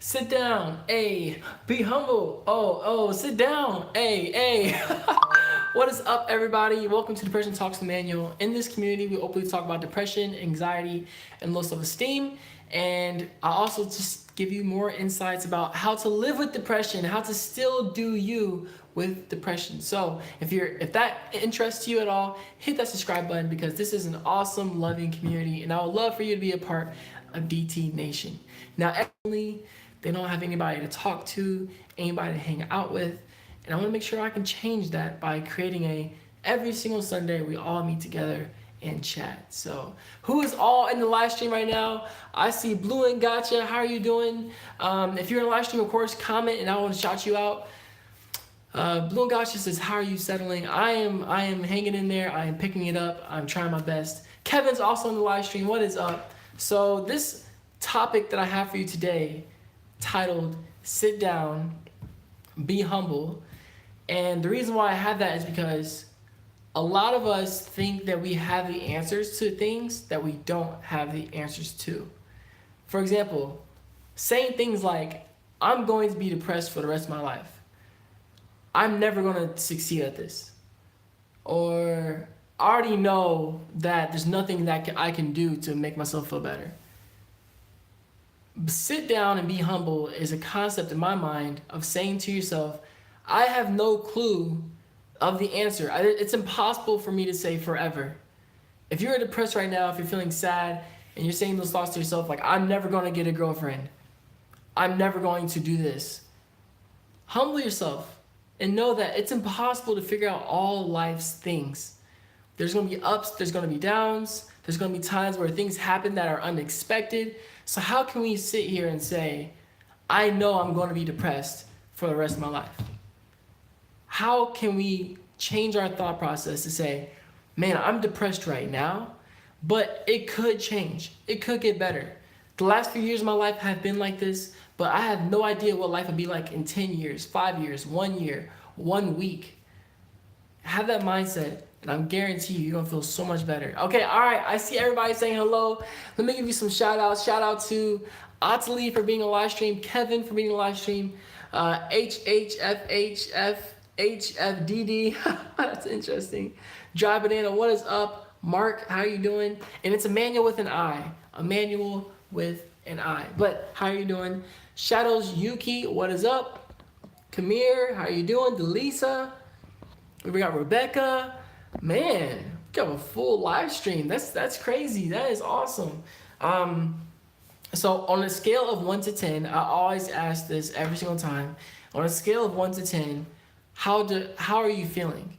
Sit down, A. Be humble. Oh, sit down, A. What is up, everybody? Welcome to Depression Talks with Immanuel. In this community, we openly talk about depression, anxiety, and low self-esteem. And I also just give you more insights about how to live with depression, how to still do you with depression. So if that interests you at all, hit that subscribe button because this is an awesome, loving community, and I would love for you to be a part of DT Nation. Now, evidently, they don't have anybody to talk to, anybody to hang out with, and I want to make sure I can change that by creating every single Sunday we all meet together and chat. So who is all in the live stream right now? I see Blue and Gotcha. How are you doing? If you're in the live stream, of course, comment and I want to shout you out. Blue and Gotcha says, how are you settling? I am hanging in there. I am picking it up. I'm trying my best. Kevin's also in the live stream. What is up? So this topic that I have for you today, titled Sit Down, Be Humble. And the reason why I have that is because a lot of us think that we have the answers to things that we don't have the answers to. For example, saying things like, I'm going to be depressed for the rest of my life. I'm never going to succeed at this. Or I already know that there's nothing that I can do to make myself feel better. Sit down and be humble is a concept in my mind of saying to yourself, I have no clue of the answer. It's impossible for me to say forever. If you're depressed right now, if you're feeling sad and you're saying those thoughts to yourself like, I'm never going to get a girlfriend, I'm never going to do this, humble yourself and know that it's impossible to figure out all life's things. There's going to be ups, there's going to be downs, there's going to be times where things happen that are unexpected. So how can we sit here and say, I know I'm going to be depressed for the rest of my life? How can we change our thought process to say, man, I'm depressed right now, but it could change. It could get better. The last few years of my life have been like this, but I have no idea what life would be like in 10 years, 5 years, 1 year, 1 week. Have that mindset, and I'm guaranteed you're gonna feel so much better. Okay, all right, I see everybody saying hello. Let me give you some shout outs. Shout out to Atali for being on live stream, Kevin for being on live stream, HHFHFHFDD, that's interesting. Dry Banana, what is up? Mark, how are you doing? And it's Emmanuel with an I, Emmanuel with an I. But how are you doing? Shadows Yuki, what is up? Kamir, how are you doing? Delisa, we got Rebecca. Man, we got a full live stream. That's crazy. That is awesome. So on a scale of 1 to 10, I always ask this every single time. On a scale of 1 to 10, how are you feeling?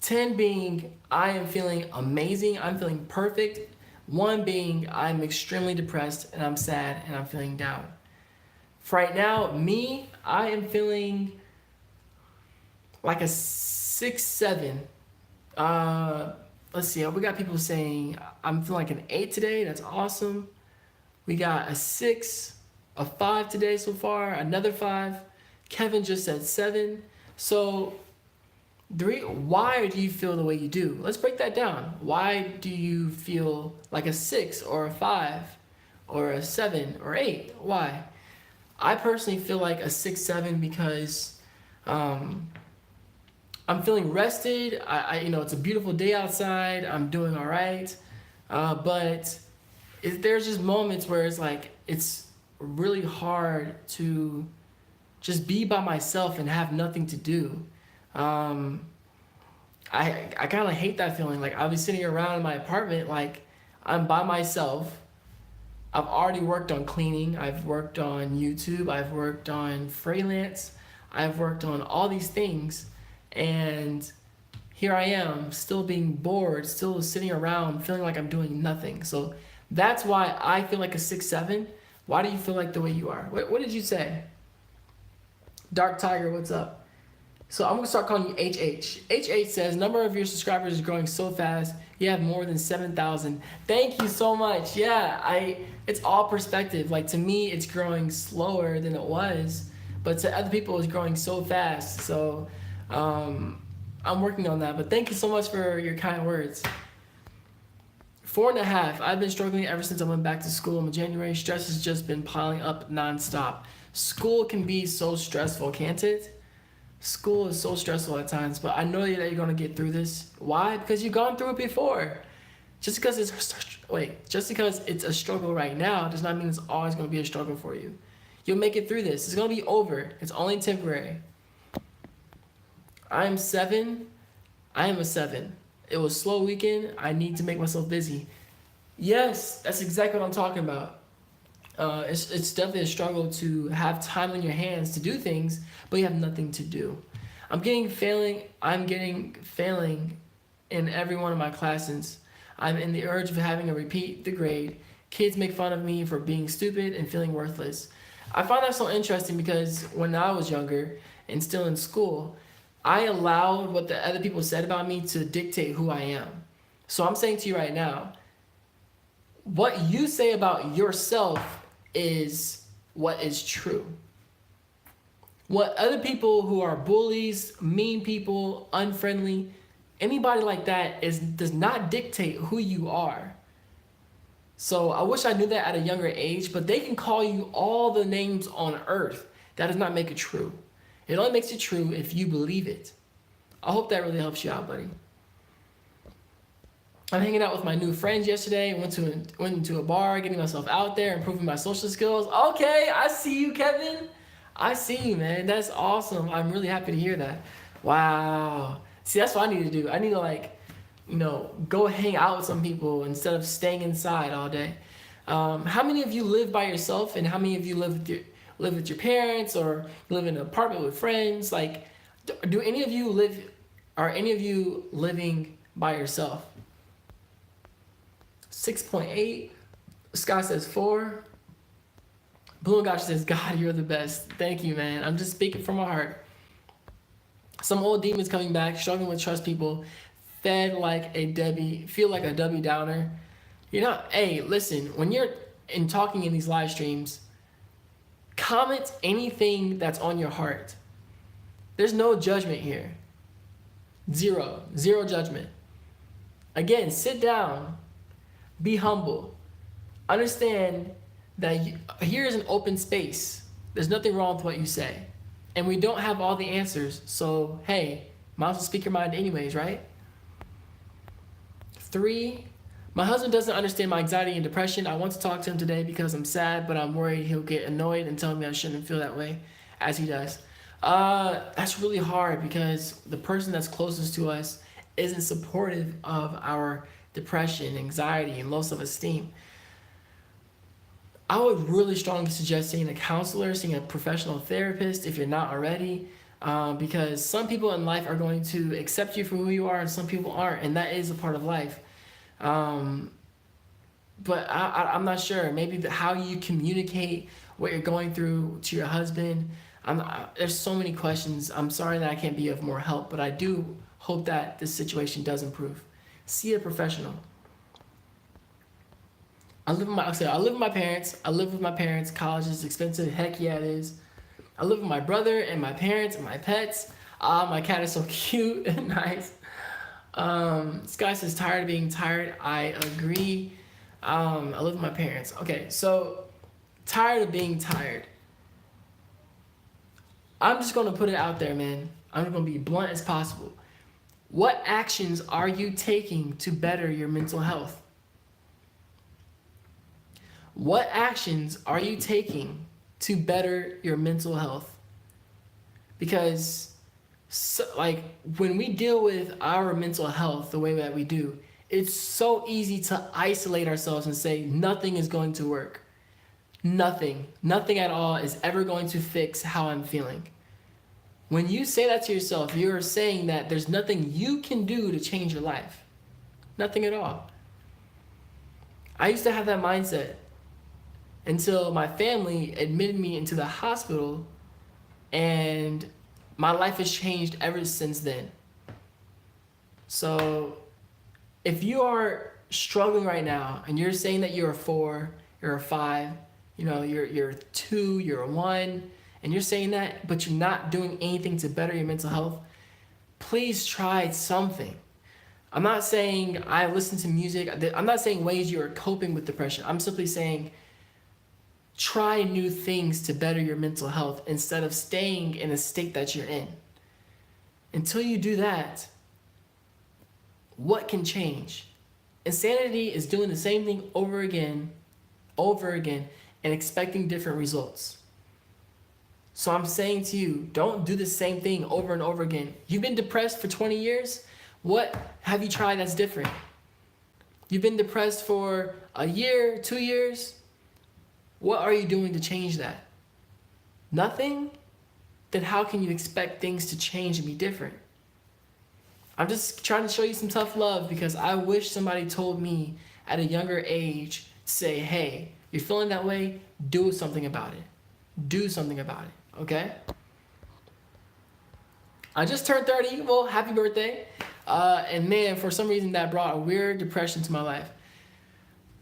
10 being I am feeling amazing, I'm feeling perfect. 1 being I'm extremely depressed and I'm sad and I'm feeling down. For right now, me, I am feeling like a 6, 7. Let's see, we got people saying I'm feeling like an 8 today. That's awesome. We got a 6, a 5 today so far, another 5. Kevin just said 7. So why do you feel the way you do? Let's break that down. Why do you feel like a 6 or a 5 or a 7 or 8? Why? I personally feel like a 6, 7 because I'm feeling rested. It's a beautiful day outside. I'm doing all right. But there's just moments where it's like, it's really hard to just be by myself and have nothing to do. I kind of hate that feeling. Like I'll be sitting around in my apartment, like I'm by myself. I've already worked on cleaning. I've worked on YouTube. I've worked on freelance. I've worked on all these things. And here I am, still being bored, still sitting around, feeling like I'm doing nothing. So that's why I feel like a 6, 7. Why do you feel like the way you are? What did you say? Dark Tiger, what's up? So I'm gonna start calling you HH. HH says, number of your subscribers is growing so fast. You have more than 7,000. Thank you so much. Yeah, it's all perspective. Like to me, it's growing slower than it was, but to other people, it's growing so fast. So I'm working on that, but thank you so much for your kind words. 4.5. I've been struggling ever since I went back to school in January. Stress has just been piling up nonstop. School can be so stressful, can't it? School is so stressful at times, but I know that you're gonna get through this. Why? Because you've gone through it before. Just because it's a struggle right now does not mean it's always gonna be a struggle for you. You'll make it through this. It's gonna be over. It's only temporary. I am 7. I am a 7. It was a slow weekend. I need to make myself busy. Yes, that's exactly what I'm talking about. It's definitely a struggle to have time on your hands to do things, but you have nothing to do. I'm getting failing in every one of my classes. I'm in the urge of having to repeat the grade. Kids make fun of me for being stupid and feeling worthless. I find that so interesting because when I was younger and still in school, I allowed what the other people said about me to dictate who I am. So I'm saying to you right now, what you say about yourself is what is true. What other people who are bullies, mean people, unfriendly, anybody like that does not dictate who you are. So I wish I knew that at a younger age, but they can call you all the names on earth. That does not make it true. It only makes it true if you believe it. I hope that really helps you out, buddy. I'm hanging out with my new friends yesterday. Went into a bar, getting myself out there, improving my social skills. Okay, I see you, Kevin. I see you, man. That's awesome. I'm really happy to hear that. Wow. See, that's what I need to do. I need to go hang out with some people instead of staying inside all day. How many of you live by yourself, and how many of you live with your parents, or live in an apartment with friends? Like, do any of you live? Are any of you living by yourself? 6.8. Scott says 4. Blue and Gotcha says, God, you're the best. Thank you, man. I'm just speaking from my heart. Some old demons coming back, struggling with trust people, feel like a Debbie Downer. Hey, listen, when you're talking in these live streams, comment anything that's on your heart. There's no judgment here. Zero judgment. Again, sit down, be humble. Understand that here is an open space. There's nothing wrong with what you say. And we don't have all the answers, so hey, might as well speak your mind anyways, right? 3, my husband doesn't understand my anxiety and depression. I want to talk to him today because I'm sad, but I'm worried he'll get annoyed and tell me I shouldn't feel that way as he does. That's really hard because the person that's closest to us isn't supportive of our depression, anxiety, and low self-esteem. I would really strongly suggest seeing a counselor, seeing a professional therapist if you're not already, because some people in life are going to accept you for who you are and some people aren't, and that is a part of life. But I'm not sure. Maybe how you communicate what you're going through to your husband. There's so many questions. I'm sorry that I can't be of more help, but I do hope that this situation does improve. See a professional. I live with my parents. College is expensive. Heck yeah, it is. I live with my brother and my parents and my pets. My cat is so cute and nice. This guy says tired of being tired. I agree. I live with my parents. Okay, so tired of being tired. I'm just gonna put it out there, man. I'm gonna be blunt as possible. What actions are you taking to better your mental health? What actions are you taking to better your mental health? Because when we deal with our mental health the way that we do, it's so easy to isolate ourselves and say nothing is going to work. Nothing at all is ever going to fix how I'm feeling. When you say that to yourself, you're saying that there's nothing you can do to change your life. Nothing at all. I used to have that mindset until my family admitted me into the hospital, and my life has changed ever since then. So if you are struggling right now and you're saying that you're a 4, you're a 5, you're a 2, you're a 1, and you're saying that, but you're not doing anything to better your mental health, please try something. I'm not saying I listen to music. I'm not saying ways you're coping with depression. I'm simply saying Try new things to better your mental health instead of staying in a state that you're in. Until you do that, what can change? Insanity is doing the same thing over again, and expecting different results. So I'm saying to you, don't do the same thing over and over again. You've been depressed for 20 years. What have you tried that's different? You've been depressed for a year, 2 years. What are you doing to change that? Nothing? Then how can you expect things to change and be different? I'm just trying to show you some tough love because I wish somebody told me at a younger age, say, hey, you're feeling that way, do something about it. Do something about it, okay? I just turned 30, well, happy birthday. And man, for some reason that brought a weird depression to my life.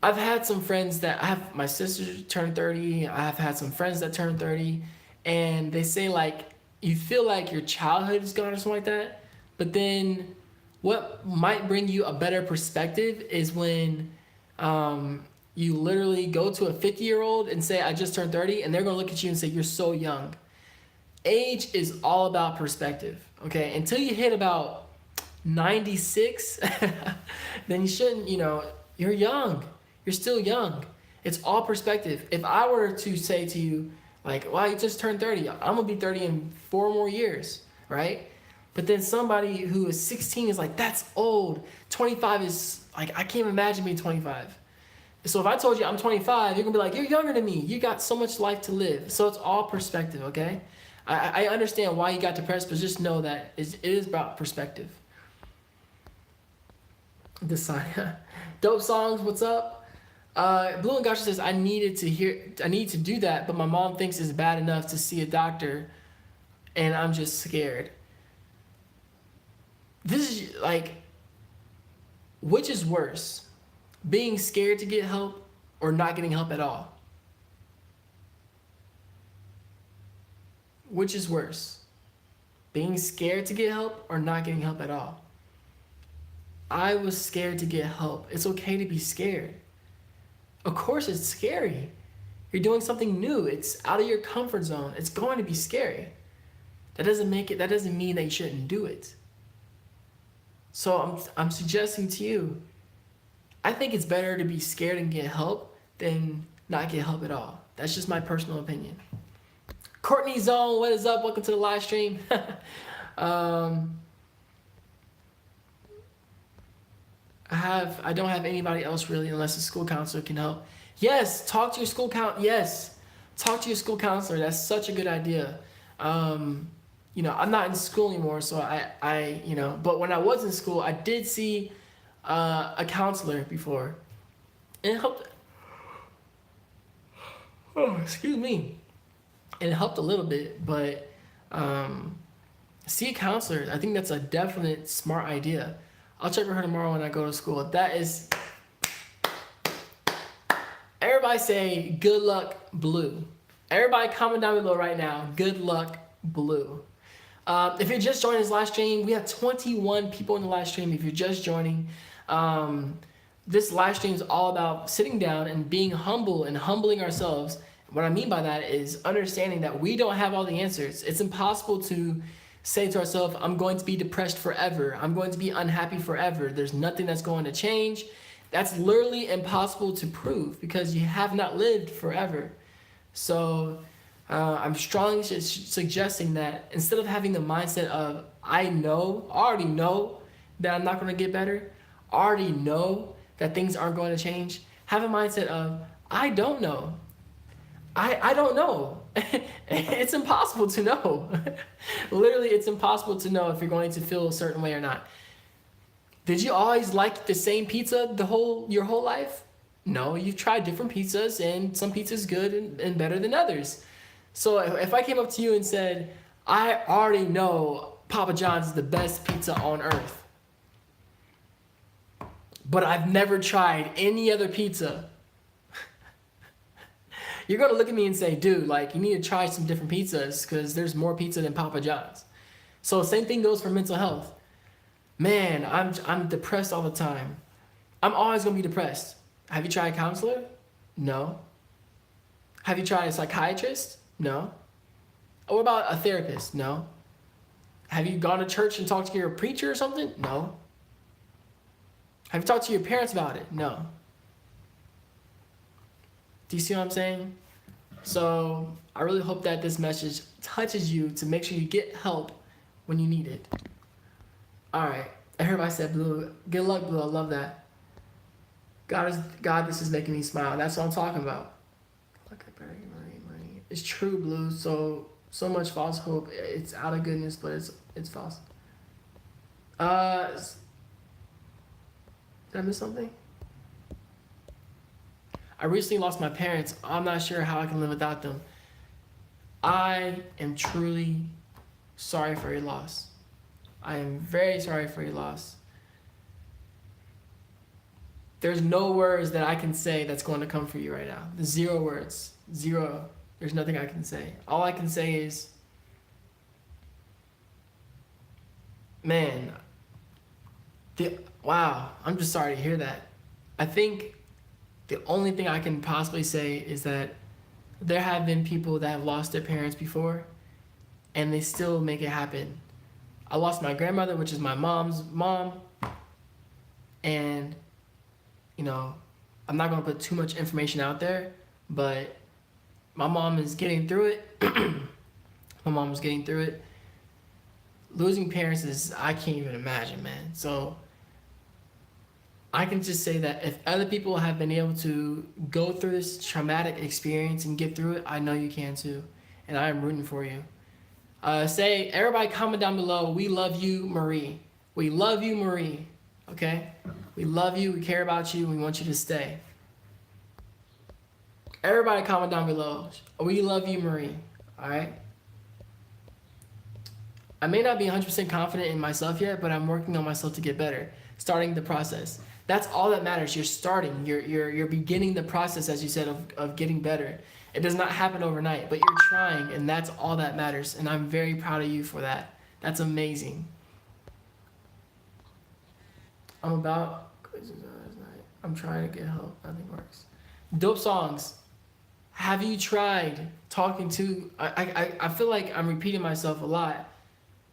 I've had some friends my sister turned 30, I've had some friends that turned 30, and they say like, you feel like your childhood is gone or something like that, but then what might bring you a better perspective is when you literally go to a 50-year-old and say, I just turned 30, and they're gonna look at you and say, you're so young. Age is all about perspective, okay? Until you hit about 96, then you shouldn't, you're young. You're still young. It's all perspective. If I were to say to you, like, well, you just turned 30. I'm going to be 30 in 4 more years, right? But then somebody who is 16 is like, that's old. 25 is, like, I can't imagine being 25. So if I told you I'm 25, you're going to be like, you're younger than me. You got so much life to live. So it's all perspective, okay? I understand why you got depressed, but just know that it is about perspective. Dope songs, what's up? Blue and Gotcha says, I need to do that, but my mom thinks it's bad enough to see a doctor, and I'm just scared. This is like, which is worse? Being scared to get help or not getting help at all? Which is worse? Being scared to get help or not getting help at all? I was scared to get help. It's okay to be scared. Of course it's scary. You're doing something new. It's out of your comfort zone. It's going to be scary. That doesn't mean that you shouldn't do it. So I'm suggesting to you, I think it's better to be scared and get help than not get help at all. That's just my personal opinion. Courtney Zone, what is up? Welcome to the live stream. I don't have anybody else really unless the school counselor can help. Yes, talk to your school talk to your school counselor. That's such a good idea. I'm not in school anymore, so I but when I was in school, I did see a counselor before. And it helped. Oh, excuse me. And it helped a little bit, but see a counselor. I think that's a definite smart idea. I'll check with her tomorrow when I go to school. That is, everybody say good luck, Blue. Everybody comment down below right now, good luck, Blue. If you're just joining this live stream, we have 21 people in the live stream. If you're just joining, this live stream is all about sitting down and being humble and humbling ourselves. What I mean by that is understanding that we don't have all the answers. It's impossible to say to ourselves, I'm going to be depressed forever. I'm going to be unhappy forever. There's nothing that's going to change. That's literally impossible to prove because you have not lived forever. So I'm strongly suggesting that instead of having the mindset of, I already know that I'm not going to get better, I already know that things aren't going to change, have a mindset of, I don't know. I don't know. It's impossible to know. Literally, it's impossible to know if you're going to feel a certain way or not. Did you always like the same pizza your whole life? No, you've tried different pizzas, and some pizza's good and better than others. So if I came up to you and said, I already know Papa John's is the best pizza on earth, but I've never tried any other pizza, you're going to look at me and say, dude, like, you need to try some different pizzas because there's more pizza than Papa John's. So same thing goes for mental health. Man, I'm depressed all the time. I'm always going to be depressed. Have you tried a counselor? No. Have you tried a psychiatrist? No. What about a therapist? No. Have you gone to church and talked to your preacher or something? No. Have you talked to your parents about it? No. Do you see what I'm saying? So I really hope that this message touches you to make sure you get help when you need it. All right. Everybody said Blue. Good luck, Blue. I love that. God, this is making me smile. That's what I'm talking about. Money. It's true, Blue. So much false hope. It's out of goodness, but it's false. Did I miss something? I recently lost my parents. I'm not sure how I can live without them. I am truly sorry for your loss. I am very sorry for your loss. There's no words that I can say that's going to come for you right now. There's 0 words. 0. There's nothing I can say. All I can say is, man, wow, I'm just sorry to hear that. I think the only thing I can possibly say is that there have been people that have lost their parents before, and they still make it happen. I lost my grandmother, which is my mom's mom, and, you know, I'm not going to put too much information out there, but my mom is getting through it. My mom is getting through it. Losing parents is, I can't even imagine, man. So I can just say that if other people have been able to go through this traumatic experience and get through it, I know you can too. And I am rooting for you. Everybody comment down below, we love you, Marie. We love you, Marie. Okay? We love you, we care about you, we want you to stay. Everybody comment down below, we love you, Marie. Alright? I may not be 100% confident in myself yet, but I'm working on myself to get better. Starting the process. That's all that matters. You're starting. You're beginning the process, as you said, of getting better. It does not happen overnight, but you're trying, and that's all that matters. And I'm very proud of you for that. That's amazing. I'm trying to get help. Nothing works. Dope songs. Have you tried talking to? I feel like I'm repeating myself a lot.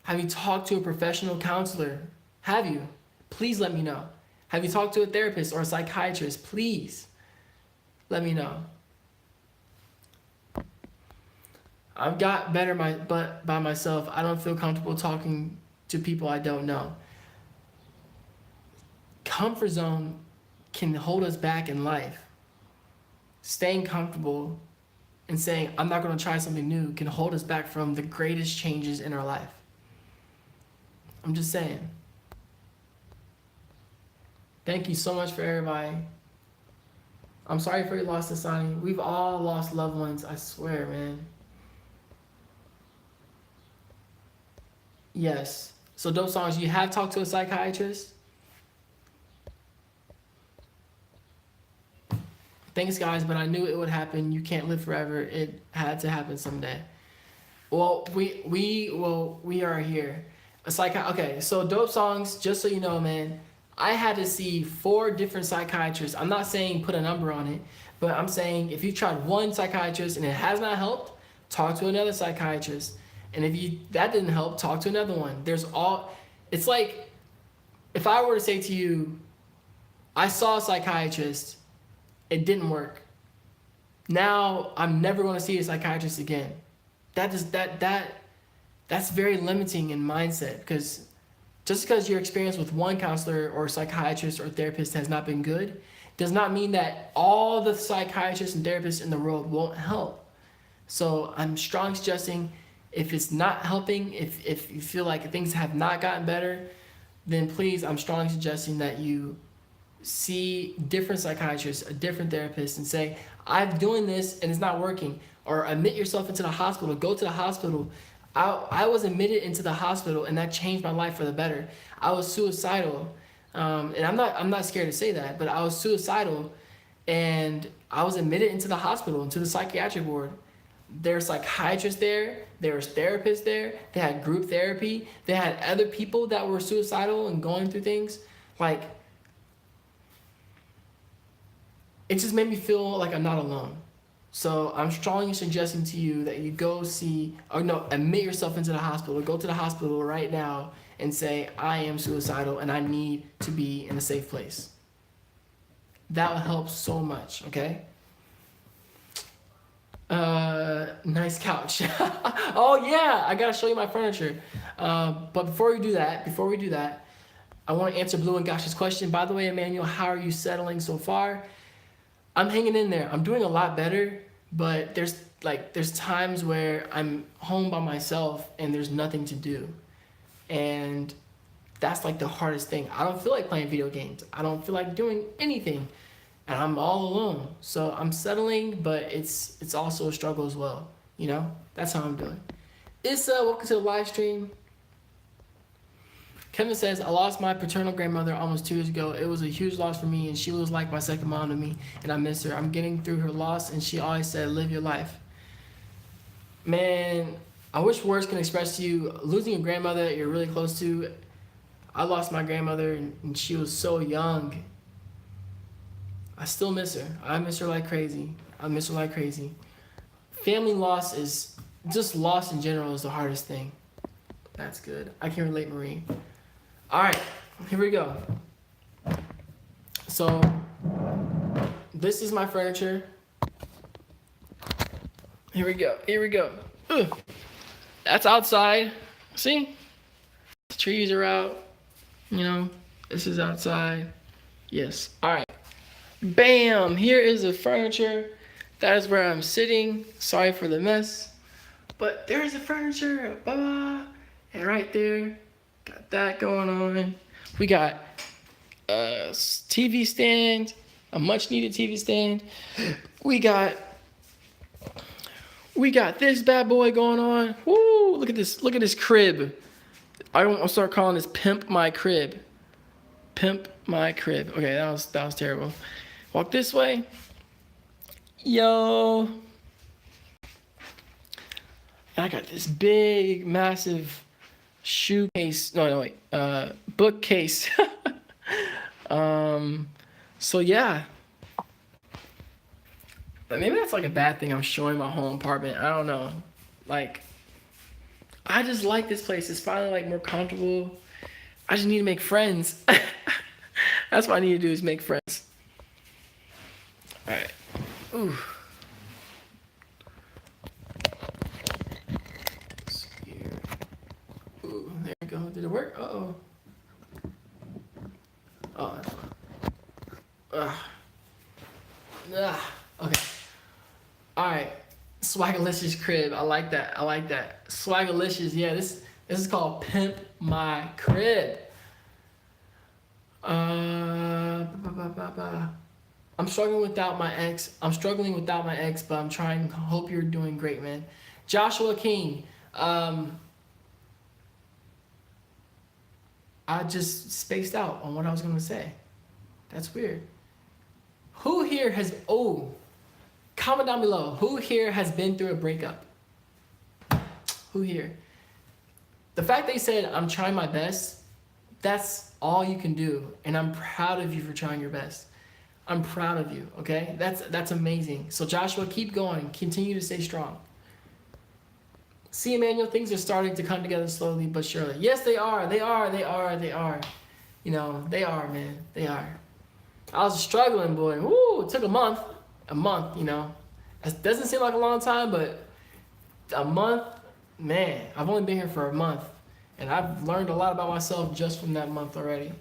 Have you talked to a professional counselor? Have you? Please let me know. Have you talked to a therapist or a psychiatrist? Please let me know. I've got better by myself. I don't feel comfortable talking to people I don't know. Comfort zone can hold us back in life. Staying comfortable and saying, I'm not going to try something new, can hold us back from the greatest changes in our life. I'm just saying. Thank you so much for everybody. I'm sorry for your loss, Asani. We've all lost loved ones, I swear, man. Yes. So dope songs, you have talked to a psychiatrist? Thanks, guys, but I knew it would happen. You can't live forever. It had to happen someday. Well, we are here. Okay, so dope songs, just so you know, man, I had to see 4 different psychiatrists. I'm not saying put a number on it, but I'm saying if you tried one psychiatrist and it has not helped, talk to another psychiatrist. And if that didn't help, talk to another one. It's like, if I were to say to you, I saw a psychiatrist, it didn't work. Now I'm never going to see a psychiatrist again. That's very limiting in mindset, because just because your experience with one counselor or psychiatrist or therapist has not been good does not mean that all the psychiatrists and therapists in the world won't help. So I'm strongly suggesting, if it's not helping, if you feel like things have not gotten better, then please, I'm strongly suggesting that you see different psychiatrists, a different therapist, and say, I'm doing this and it's not working. Or admit yourself into the hospital, go to the hospital. I was admitted into the hospital, and that changed my life for the better. I was suicidal, and I'm not scared to say that, but I was suicidal, and I was admitted into the hospital, into the psychiatric ward. There's psychiatrists there, there's therapists there, they had group therapy, they had other people that were suicidal and going through things. Like, it just made me feel like I'm not alone. So I'm strongly suggesting to you that you go see, or no, admit yourself into the hospital. Go to the hospital right now and say, I am suicidal and I need to be in a safe place. That will help so much, okay? Nice couch. Oh yeah, I gotta show you my furniture. But before we do that, I want to answer Blue and Gosh's question. By the way, Emmanuel, how are you settling so far? I'm hanging in there. I'm doing a lot better, but there's times where I'm home by myself and there's nothing to do. And that's like the hardest thing. I don't feel like playing video games. I don't feel like doing anything. And I'm all alone. So I'm settling, but it's also a struggle as well. You know? That's how I'm doing. Issa, welcome to the live stream. Kevin says, I lost my paternal grandmother almost 2 years ago. It was a huge loss for me, and she was like my second mom to me, and I miss her. I'm getting through her loss, and she always said, live your life. Man, I wish words can express to you. Losing a grandmother you're really close to. I lost my grandmother, and she was so young. I still miss her. I miss her like crazy. Family loss is, just loss in general is the hardest thing. That's good. I can relate, Marie. All right, here we go. So, this is my furniture. Here we go. Ugh. That's outside. See? The trees are out. You know, this is outside. Yes. All right. Bam! Here is the furniture. That is where I'm sitting. Sorry for the mess. But there's the furniture. Bye-bye. And right there, got that going on. We got a TV stand, a much needed TV stand. We got this bad boy going on. Woo! Look at this crib. I'll start calling this Pimp My Crib. Pimp My Crib. Okay, that was terrible. Walk this way. Yo. I got this big, massive bookcase. So yeah. But maybe that's like a bad thing. I'm showing my home apartment. I don't know. Like, I just like this place. It's finally like more comfortable. I just need to make friends. That's what I need to do is make friends. All right. Ooh. Ooh, there we go. Did it work? Uh-oh. Oh, that's fine. Okay. All right. Swagalicious crib. I like that. Swagalicious. Yeah, this is called Pimp My Crib. I'm struggling without my ex, but I'm trying. Hope you're doing great, man. Joshua King. I just spaced out on what I was going to say. That's weird. Who here has, comment down below. Who here has been through a breakup? Who here? The fact they said, I'm trying my best, that's all you can do. And I'm proud of you for trying your best. I'm proud of you, okay? That's amazing. So Joshua, keep going. Continue to stay strong. See, Emmanuel, things are starting to come together slowly but surely. Yes, they are. You know, they are, man. They are. I was struggling, boy. Woo, it took a month, you know. It doesn't seem like a long time, but a month, man, I've only been here for a month. And I've learned a lot about myself just from that month already.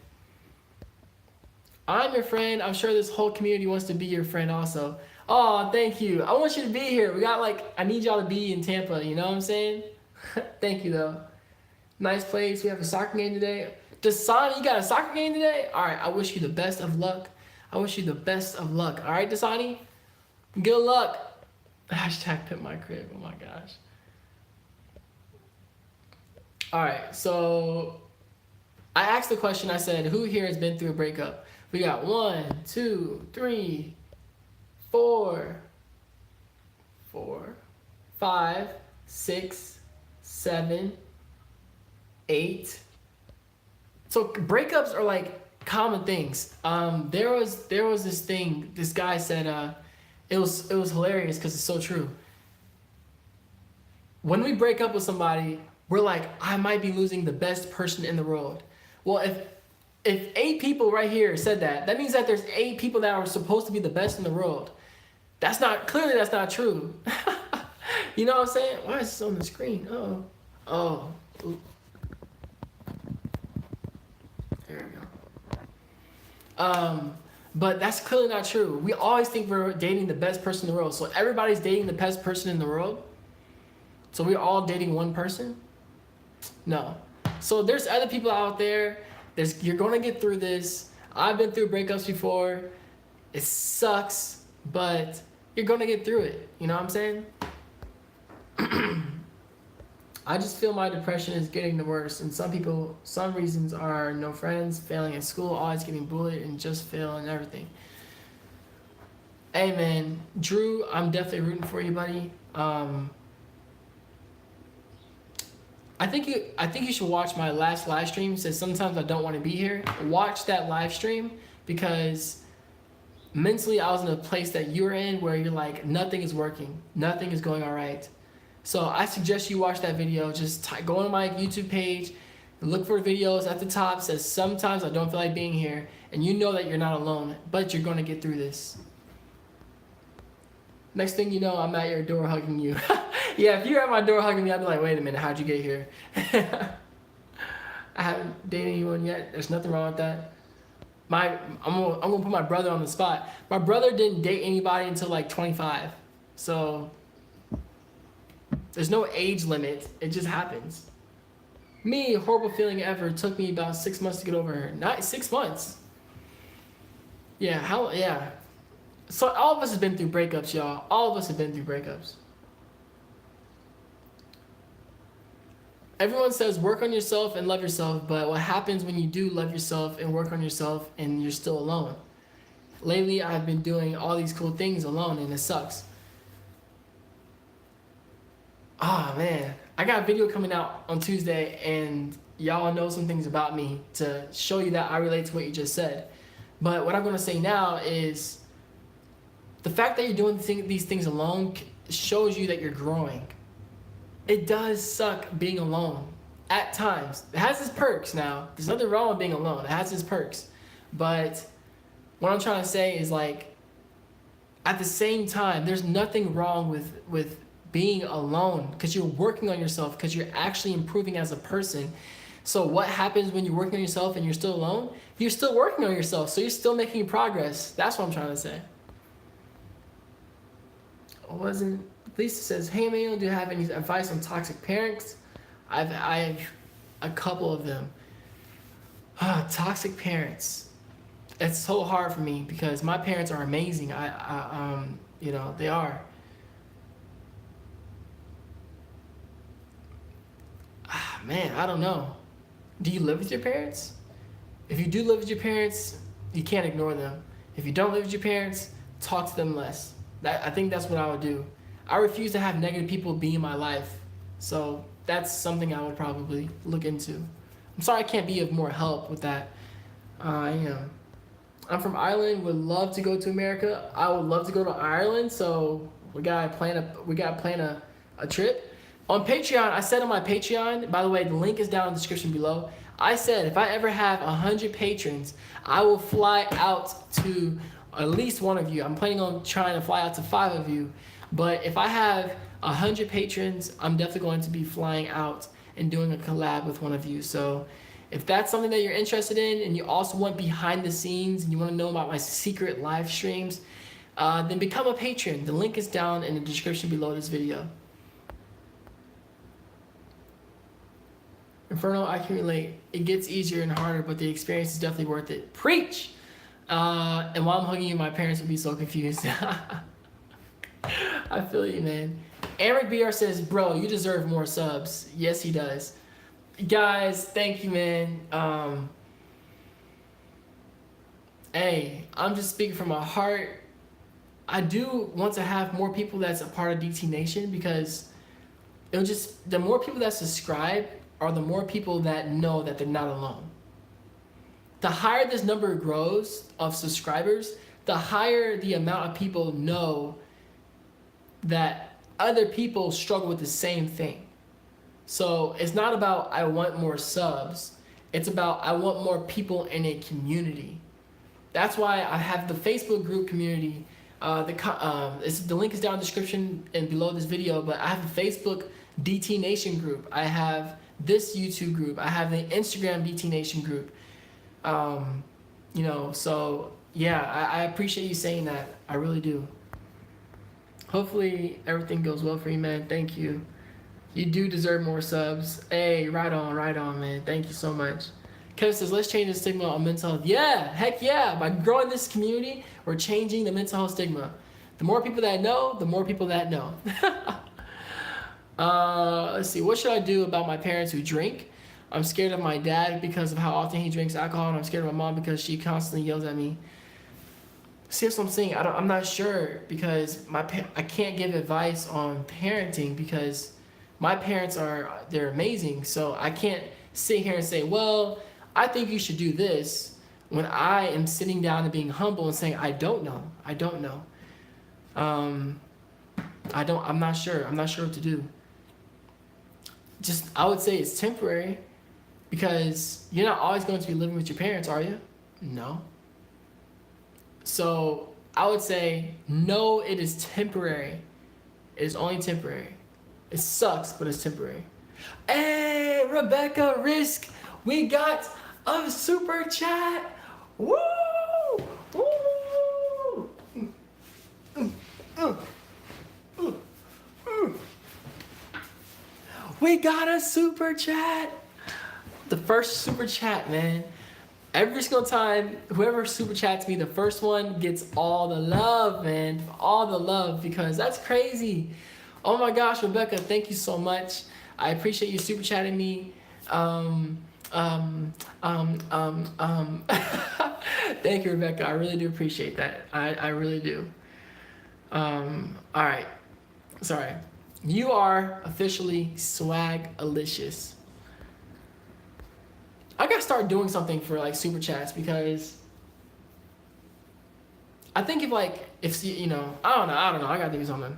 I'm your friend. I'm sure this whole community wants to be your friend also. Oh, thank you. I want you to be here. I need y'all to be in Tampa, you know what I'm saying? Thank you, though. Nice place. We have a soccer game today. Dasani, you got a soccer game today? All right, I wish you the best of luck. All right, Dasani? Good luck. Hashtag Pimp My Crib. Oh, my gosh. All right, so I asked the question. I said, who here has been through a breakup? We got 1, 2, 3, 4, 5, 6, 7, 8. So breakups are like common things. There was this thing. This guy said, It was hilarious because it's so true. When we break up with somebody, we're like, I might be losing the best person in the world. Well, if 8 people right here said that, that means that there's 8 people that are supposed to be the best in the world. That's not true. You know what I'm saying? Why is this on the screen? Oh. There we go. But that's clearly not true. We always think we're dating the best person in the world. So everybody's dating the best person in the world. So we're all dating one person? No. So there's other people out there. You're gonna get through this. I've been through breakups before. It sucks, but you're gonna get through it. You know what I'm saying? I just feel my depression is getting the worst, and some reasons are no friends, failing at school, always getting bullied, and just failing everything. Hey man, Drew, I'm definitely rooting for you, buddy. I think you should watch my last live stream. It says sometimes I don't want to be here. Watch that live stream because mentally I was in a place that you're in where you're like nothing is working, nothing is going all right. So I suggest you watch that video. Just go on my YouTube page, look for videos at the top. It says sometimes I don't feel like being here, and you know that you're not alone, but you're gonna get through this. Next thing you know, I'm at your door hugging you. Yeah, if you're at my door hugging me, I'd be like, wait a minute, how'd you get here? I haven't dated anyone yet. There's nothing wrong with that. I'm gonna put my brother on the spot. My brother didn't date anybody until like 25. So there's no age limit. It just happens. Me, horrible feeling ever. It took me about 6 months to get over her. Not 6 months. Yeah. So all of us have been through breakups, y'all. All of us have been through breakups. Everyone says work on yourself and love yourself, but what happens when you do love yourself and work on yourself and you're still alone? Lately, I've been doing all these cool things alone and it sucks. Oh man, I got a video coming out on Tuesday and y'all know some things about me to show you that I relate to what you just said. But what I'm gonna say now is the fact that you're doing these things alone shows you that you're growing. It does suck being alone at times. It has its perks now. There's nothing wrong with being alone. It has its perks. But what I'm trying to say is like, at the same time, there's nothing wrong with being alone because you're working on yourself, because you're actually improving as a person. So what happens when you're working on yourself and you're still alone? You're still working on yourself, so you're still making progress. That's what I'm trying to say. Lisa says, hey Emmanuel, do you have any advice on toxic parents? I've a couple of them. Toxic parents. It's so hard for me because my parents are amazing. They are. Man, I don't know. Do you live with your parents? If you do live with your parents, you can't ignore them. If you don't live with your parents, talk to them less. I think that's what I would do. I refuse to have negative people be in my life. So that's something I would probably look into. I'm sorry I can't be of more help with that. I'm from Ireland, would love to go to America. I would love to go to Ireland, so we gotta plan a trip. On Patreon, I said on my Patreon, by the way, the link is down in the description below. I said if I ever have 100 patrons, I will fly out to at least one of you. I'm planning on trying to fly out to 5 of you. But if I have 100 patrons, I'm definitely going to be flying out and doing a collab with one of you. So if that's something that you're interested in and you also want behind the scenes and you want to know about my secret live streams, then become a patron. The link is down in the description below this video. Inferno, I can relate. It gets easier and harder, but the experience is definitely worth it. Preach! And while I'm hugging you, my parents would be so confused. I feel you, man. Eric BR says, bro, you deserve more subs. Yes, he does. Guys, thank you, man. Hey, I'm just speaking from my heart. I do want to have more people that's a part of DT Nation because the more people that subscribe are the more people that know that they're not alone. The higher this number grows of subscribers, the higher the amount of people know that other people struggle with the same thing. So it's not about I want more subs. It's about I want more people in a community. That's why I have the Facebook group community. The link is down in the description and below this video, but I have a Facebook DT Nation group. I have this YouTube group. I have the Instagram DT Nation group. So yeah, I appreciate you saying that. I really do. Hopefully everything goes well for you, man. Thank you. You do deserve more subs. Hey, right on, man. Thank you so much. Kevin says, let's change the stigma on mental health. Yeah, heck yeah. By growing this community, we're changing the mental health stigma. The more people that know, the more people that know. Let's see. What should I do about my parents who drink? I'm scared of my dad because of how often he drinks alcohol, and I'm scared of my mom because she constantly yells at me. See, that's what I'm saying. I'm not sure because I can't give advice on parenting because my parents they're amazing. So I can't sit here and say, well, I think you should do this when I am sitting down and being humble and saying, I don't know. I'm not sure. I'm not sure what to do. I would say it's temporary because you're not always going to be living with your parents, are you? No. So I would say, no, it is temporary. It is only temporary. It sucks, but it's temporary. Hey, Rebecca Risk, we got a super chat. Woo! Woo! We got a super chat. The first super chat, man. Every single time, whoever super chats me, the first one gets all the love, man. All the love, because that's crazy. Oh my gosh, Rebecca, thank you so much. I appreciate you super chatting me. Thank you, Rebecca. I really do appreciate that. I really do. All right. Sorry. You are officially swagalicious. I gotta start doing something for like super chats because I think if I don't know, I gotta think of something.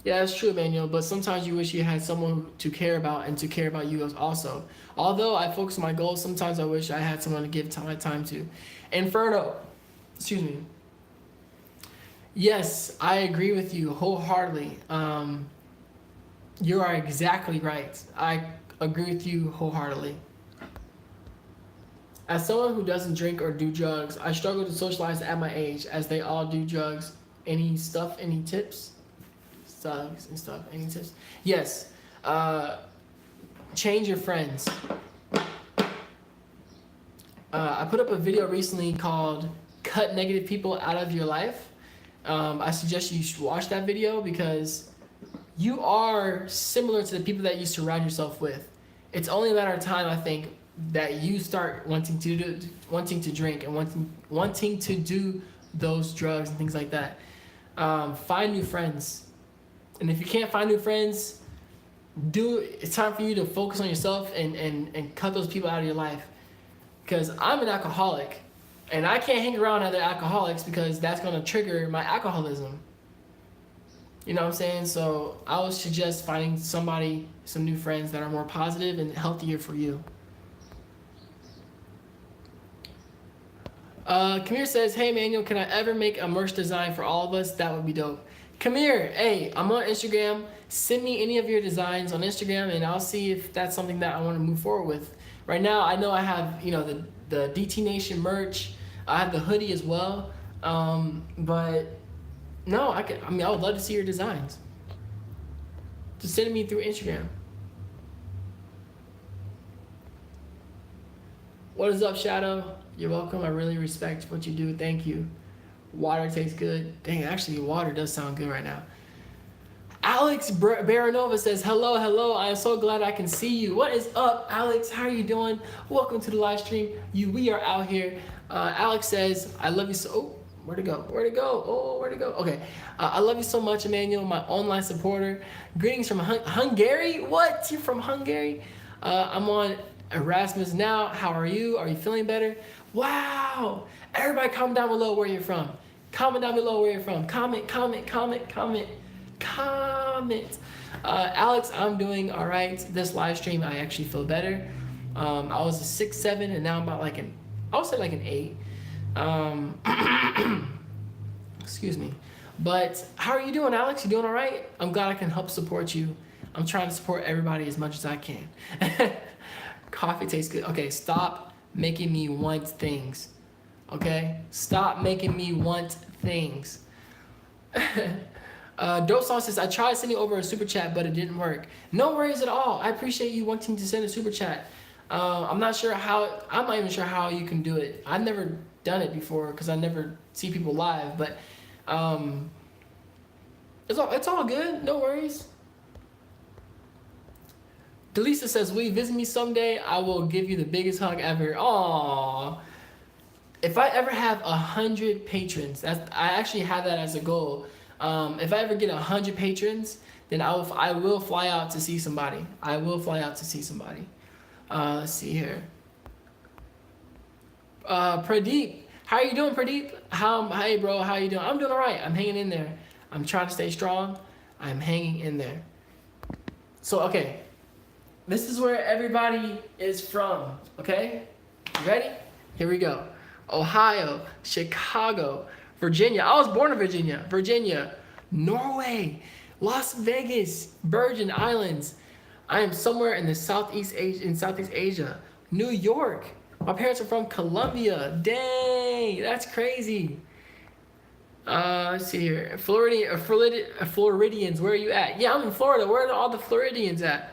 Yeah, that's true, Emmanuel, but sometimes you wish you had someone to care about and to care about you also. Although I focus on my goals, sometimes I wish I had someone to give my time to. Inferno, excuse me. Yes, I agree with you wholeheartedly. You are exactly right. I agree with you wholeheartedly. As someone who doesn't drink or do drugs, I struggle to socialize at my age as they all do drugs. Any tips? Any tips? Yes. Change your friends. I put up a video recently called Cut Negative People Out of Your Life. I suggest you should watch that video because you are similar to the people that you surround yourself with. It's only a matter of time, I think, that you start wanting to drink and wanting to do those drugs and things like that. Find new friends, and if you can't find new friends, it's time for you to focus on yourself and cut those people out of your life. Because I'm an alcoholic, and I can't hang around other alcoholics because that's gonna trigger my alcoholism. You know what I'm saying? So I would suggest finding some new friends that are more positive and healthier for you. Kamir says, hey Manuel, can I ever make a merch design for all of us? That would be dope. Kamir, hey, I'm on Instagram. Send me any of your designs on Instagram and I'll see if that's something that I want to move forward with. Right now, I know I have, the DT Nation merch. I have the hoodie as well. But no, I would love to see your designs. Just send me through Instagram. What is up, Shadow? You're welcome. I really respect what you do. Thank you. Water tastes good. Dang, actually, water does sound good right now. Alex Baranova says, hello. I am so glad I can see you. What is up, Alex? How are you doing? Welcome to the live stream. We are out here. Alex says, I love you so... Oh, where'd it go? Okay. I love you so much, Emmanuel, my online supporter. Greetings from Hungary. What? You're from Hungary? I'm on Erasmus now. How are you? Are you feeling better? Wow. Everybody comment down below where you're from. Comment down below where you're from. Comment. Alex, I'm doing all right. This live stream, I actually feel better. I was a 6, 7, and now I'm about like I would say like an 8. Excuse me. But how are you doing, Alex? You doing all right? I'm glad I can help support you. I'm trying to support everybody as much as I can. Coffee tastes good. Okay, stop making me want things. Okay? Stop making me want things. Dope Song says, I tried sending over a super chat, but it didn't work. No worries at all. I appreciate you wanting to send a super chat. I'm not even sure how you can do it. I've never done it before because I never see people live, but it's all good. No worries. Delisa says, will you visit me someday? I will give you the biggest hug ever. Aww. If I ever have 100 patrons, I actually have that as a goal. If I ever get 100 patrons, then I will fly out to see somebody. Let's see here. Pradeep, how are you doing, Pradeep? Hey, bro, how you doing? I'm doing all right. I'm hanging in there. I'm trying to stay strong. I'm hanging in there. So, okay. This is where everybody is from, okay? You ready? Here we go. Ohio, Chicago, Virginia. I was born in Virginia, Norway, Las Vegas, Virgin Islands. I am somewhere in Southeast Asia, New York. My parents are from Colombia. Dang, that's crazy. Let's see here. Floridians, where are you at? Yeah, I'm in Florida. Where are all the Floridians at?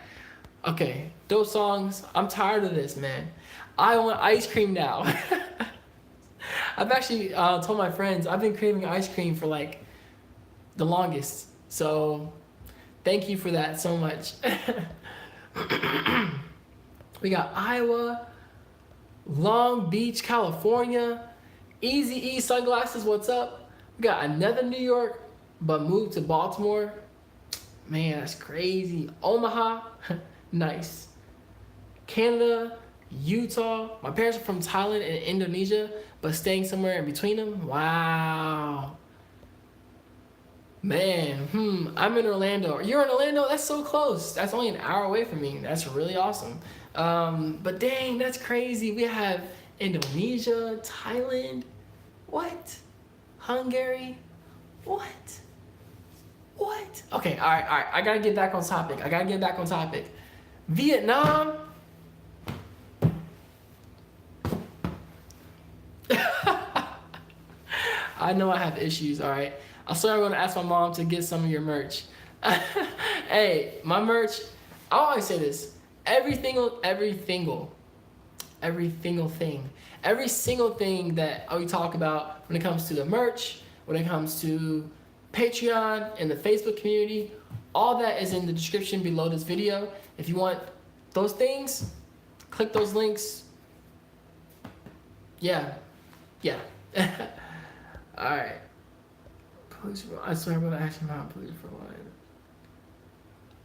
Okay, those songs, I'm tired of this, man. I want ice cream now. I've actually told my friends, I've been craving ice cream for like the longest. So thank you for that so much. We got Iowa, Long Beach, California, Easy E Sunglasses, what's up? We got another New York, but moved to Baltimore. Man, that's crazy. Omaha. Nice. Canada, Utah. My parents are from Thailand and Indonesia, but staying somewhere in between them. Wow. Man, I'm in Orlando. You're in Orlando? That's so close. That's only an hour away from me. That's really awesome. But dang, that's crazy. We have Indonesia, Thailand. What? Hungary? What? Okay, all right. I gotta get back on topic. Vietnam. I know I have issues, all right? I swear I'm gonna ask my mom to get some of your merch. Hey, my merch, I always say this. Every single thing that we talk about when it comes to the merch, when it comes to Patreon and the Facebook community, all that is in the description below this video. If you want those things, click those links. Yeah. All right. I swear I'm gonna ask you how please for line.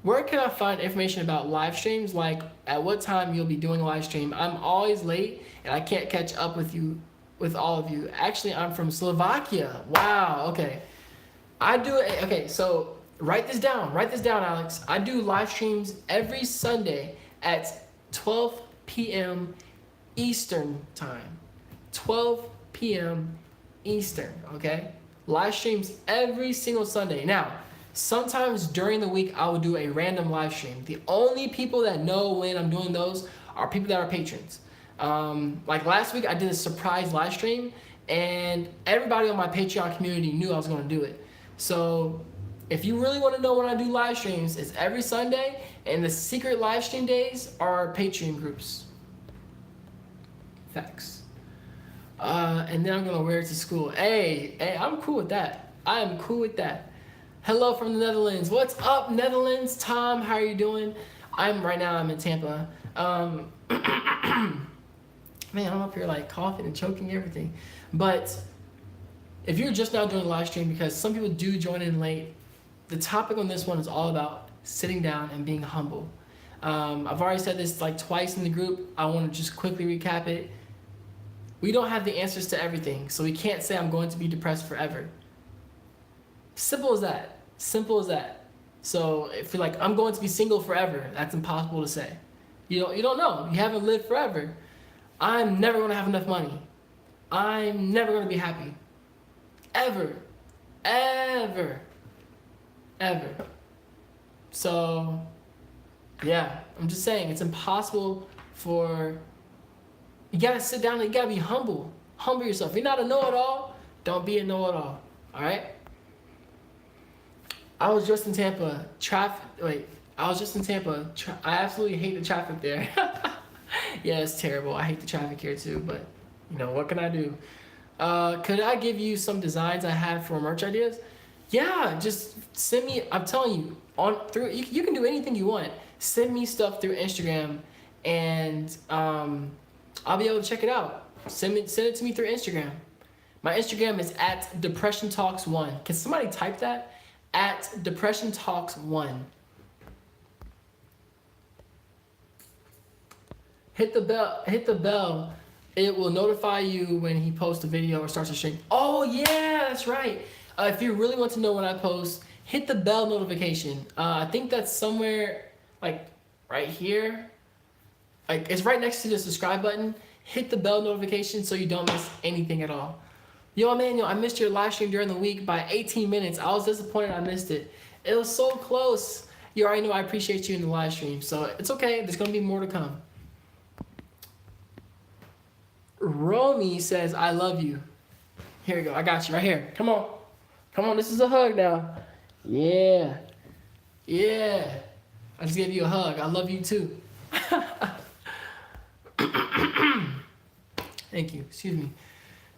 Where can I find information about live streams? Like at what time you'll be doing a live stream? I'm always late and I can't catch up with all of you. Actually, I'm from Slovakia. Wow. Okay. Okay, so write this down, Alex. I do live streams every Sunday at 12 p.m. Eastern time. 12 p.m. Eastern, okay? Live streams every single Sunday. Now, sometimes during the week, I will do a random live stream. The only people that know when I'm doing those are people that are patrons. Like last week, I did a surprise live stream, and everybody on my Patreon community knew I was going to do it. So if you really want to know when I do live streams, it's every Sunday, and the secret live stream days are Patreon groups. Facts. And then I'm going to wear it to school. Hey, I'm cool with that. I am cool with that. Hello from the Netherlands. What's up, Netherlands? Tom, how are you doing? I'm in Tampa. Man, I'm up here like coughing and choking everything. But if you're just now doing a live stream, because some people do join in late, the topic on this one is all about sitting down and being humble. I've already said this like twice in the group. I want to just quickly recap it. We don't have the answers to everything, so we can't say I'm going to be depressed forever. Simple as that. Simple as that. So if you're like, I'm going to be single forever, that's impossible to say. You don't know. You haven't lived forever. I'm never going to have enough money. I'm never going to be happy. Ever. Ever. Ever. So, yeah, I'm just saying, it's impossible for... You gotta sit down and you gotta be humble. Humble yourself. If you're not a know-it-all, don't be a know-it-all. Alright? I was just in Tampa. I absolutely hate the traffic there. Yeah, it's terrible. I hate the traffic here too, but what can I do? Could I give you some designs I have for merch ideas? Yeah, just send me. I'm telling you, you can do anything you want. Send me stuff through Instagram, and I'll be able to check it out. Send it to me through Instagram. My Instagram is @DepressionTalks1. Can somebody type that? @DepressionTalks1. Hit the bell. It will notify you when he posts a video or starts a stream. Oh yeah, that's right. If you really want to know when I post, hit the bell notification. I think that's somewhere like right here. Like it's right next to the subscribe button. Hit the bell notification so you don't miss anything at all. Yo, Emmanuel, I missed your live stream during the week by 18 minutes. I was disappointed I missed it. It was so close. You already know I appreciate you in the live stream, so it's okay. There's gonna be more to come. Romy says, I love you. Here we go. I got you right here. Come on. Come on. This is a hug now. Yeah. Yeah. I just gave you a hug. I love you too. Thank you. Excuse me.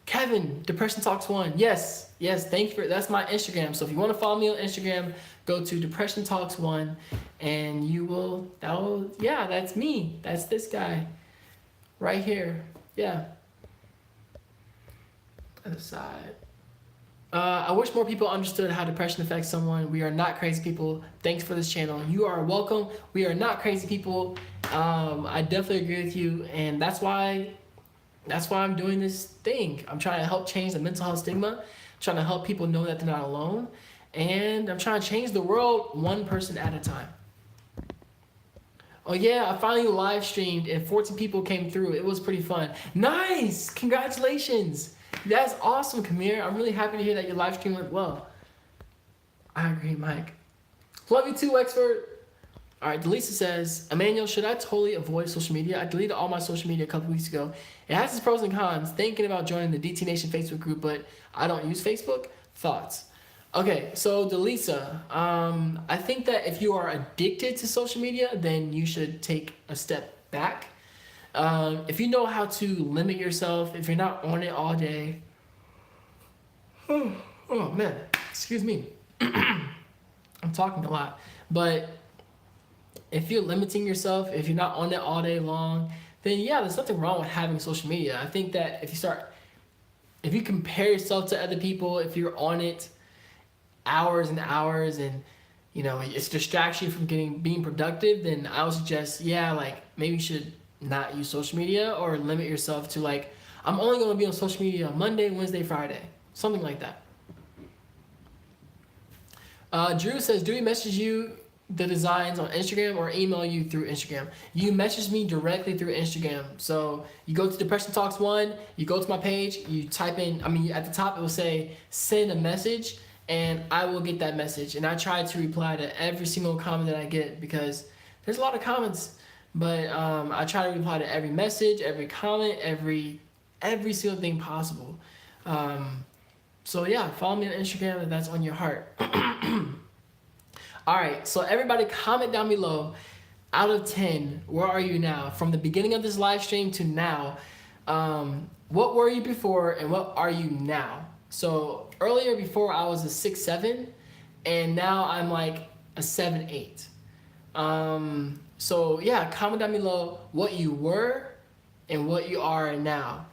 Kevin, Depression Talks 1. Yes. Yes. Thank you. That's my Instagram. So if you want to follow me on Instagram, go to Depression Talks 1 and yeah, that's me. That's this guy right here. Yeah. Other side. I wish more people understood how depression affects someone. We are not crazy people. Thanks for this channel. You are welcome. We are not crazy people. I definitely agree with you, and that's why I'm doing this thing. I'm trying to help change the mental health stigma. I'm trying to help people know that they're not alone, and I'm trying to change the world one person at a time. Oh yeah, I finally live streamed and 14 people came through. It was pretty fun. Nice! Congratulations! That's awesome, Kamir. I'm really happy to hear that your live stream went well. I agree, Mike. Love you too, expert. All right, Delisa says, Emmanuel, should I totally avoid social media? I deleted all my social media a couple weeks ago. It has its pros and cons. Thinking about joining the DT Nation Facebook group, but I don't use Facebook. Thoughts? Okay, so Delisa, I think that if you are addicted to social media, then you should take a step back. If you know how to limit yourself, if you're not on it all day, oh man, excuse me, I'm talking a lot, but if you're limiting yourself, if you're not on it all day long, then yeah, there's nothing wrong with having social media. I think that if you compare yourself to other people, if you're on it hours and hours and it's distracts you from being productive, then I would suggest, maybe you should not use social media or limit yourself to I'm only going to be on social media Monday, Wednesday, Friday, something like that. Drew says, do we message you the designs on Instagram or email you through Instagram? You message me directly through Instagram. So you go to Depression Talks 1, you go to my page, you type in, at the top it will say send a message, and I will get that message. And I try to reply to every single comment that I get because there's a lot of comments. But I try to reply to every message, every comment, every single thing possible. So yeah, follow me on Instagram if that's on your heart. All right, so everybody comment down below. Out of 10, where are you now? From the beginning of this live stream to now, what were you before and what are you now? So earlier before I was a 6'7", and now I'm like a 7'8". So yeah, comment down below what you were and what you are now.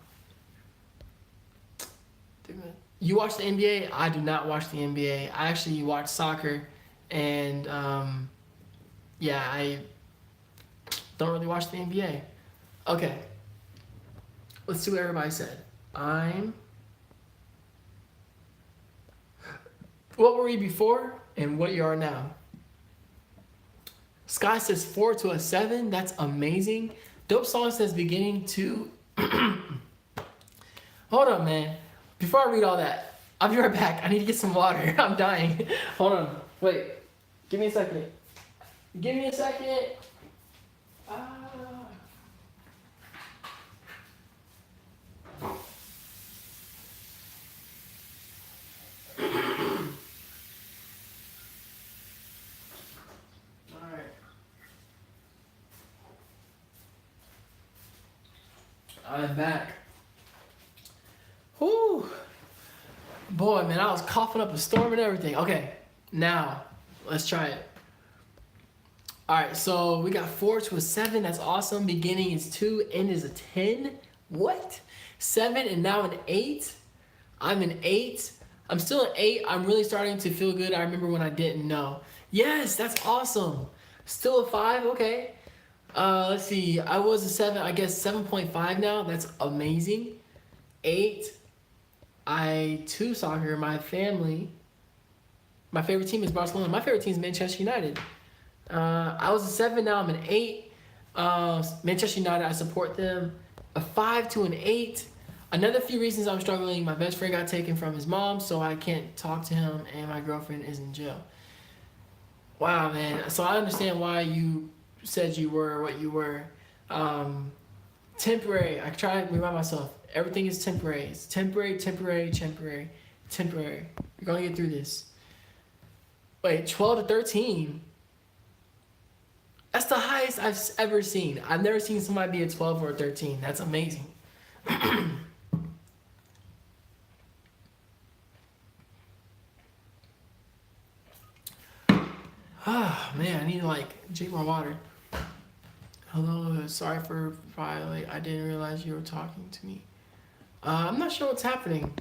You watch the NBA? I do not watch the NBA. I actually watch soccer, and I don't really watch the NBA. Okay. Let's see what everybody said. What were you before and what you are now? Sky says 4 to a 7. That's amazing. Dope Song says beginning to. Hold on, man. Before I read all that, I'll be right back. I need to get some water. I'm dying. Hold on. Wait. Give me a second. Give me a second. Ah. I'm back. Whew. Boy, man, I was coughing up a storm and everything. Okay, now, let's try it. Alright, so we got 4 to a 7. That's awesome. Beginning is 2, end is a 10. What? 7 and now an 8? I'm an 8. I'm still an 8. I'm really starting to feel good. I remember when I didn't know. Yes, that's awesome. Still a 5, okay. Let's see. I was a 7. I guess 7.5 now. That's amazing. 8. I 2 soccer. My family. My favorite team is Barcelona. My favorite team is Manchester United. I was a 7. Now I'm an 8. Manchester United. I support them. A 5 to an 8. Another few reasons I'm struggling. My best friend got taken from his mom, so I can't talk to him, and my girlfriend is in jail. Wow, man. So I understand why you said you were what you were. Temporary. I try to remind myself. Everything is temporary. It's temporary, temporary, temporary, temporary. You're going to get through this. Wait, 12 to 13? That's the highest I've ever seen. I've never seen somebody be a 12 or a 13. That's amazing. Ah, man, I need to drink more water. Hello, sorry for violating. I didn't realize you were talking to me. I'm not sure what's happening.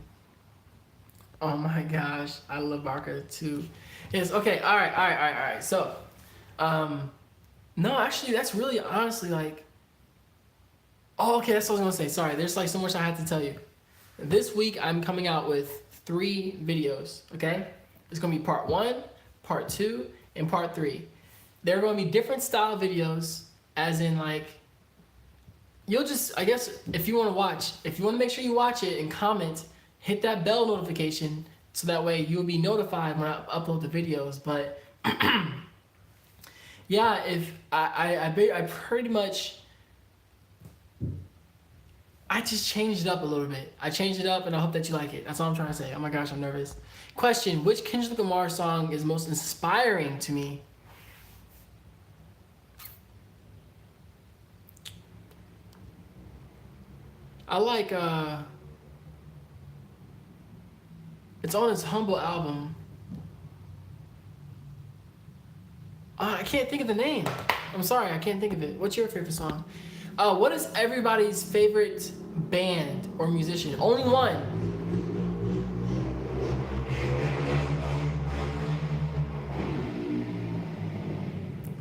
Oh my gosh, I love Barker too. Yes, okay, all right. So, no, actually, that's really honestly oh, okay, that's what I was gonna say. Sorry, there's so much I had to tell you. This week, I'm coming out with 3 videos, okay? It's gonna be part 1, part 2, and part 3. They're gonna be different style videos, as in you'll just, I guess, if you wanna make sure you watch it and comment, hit that bell notification so that way you'll be notified when I upload the videos. But yeah, if I pretty much, I just changed it up a little bit. I changed it up and I hope that you like it. That's all I'm trying to say. Oh my gosh, I'm nervous. Question, which Kendrick Lamar song is most inspiring to me? I like, it's on his Humble album. I can't think of the name. I'm sorry, I can't think of it. What's your favorite song? What is everybody's favorite band or musician? Only one.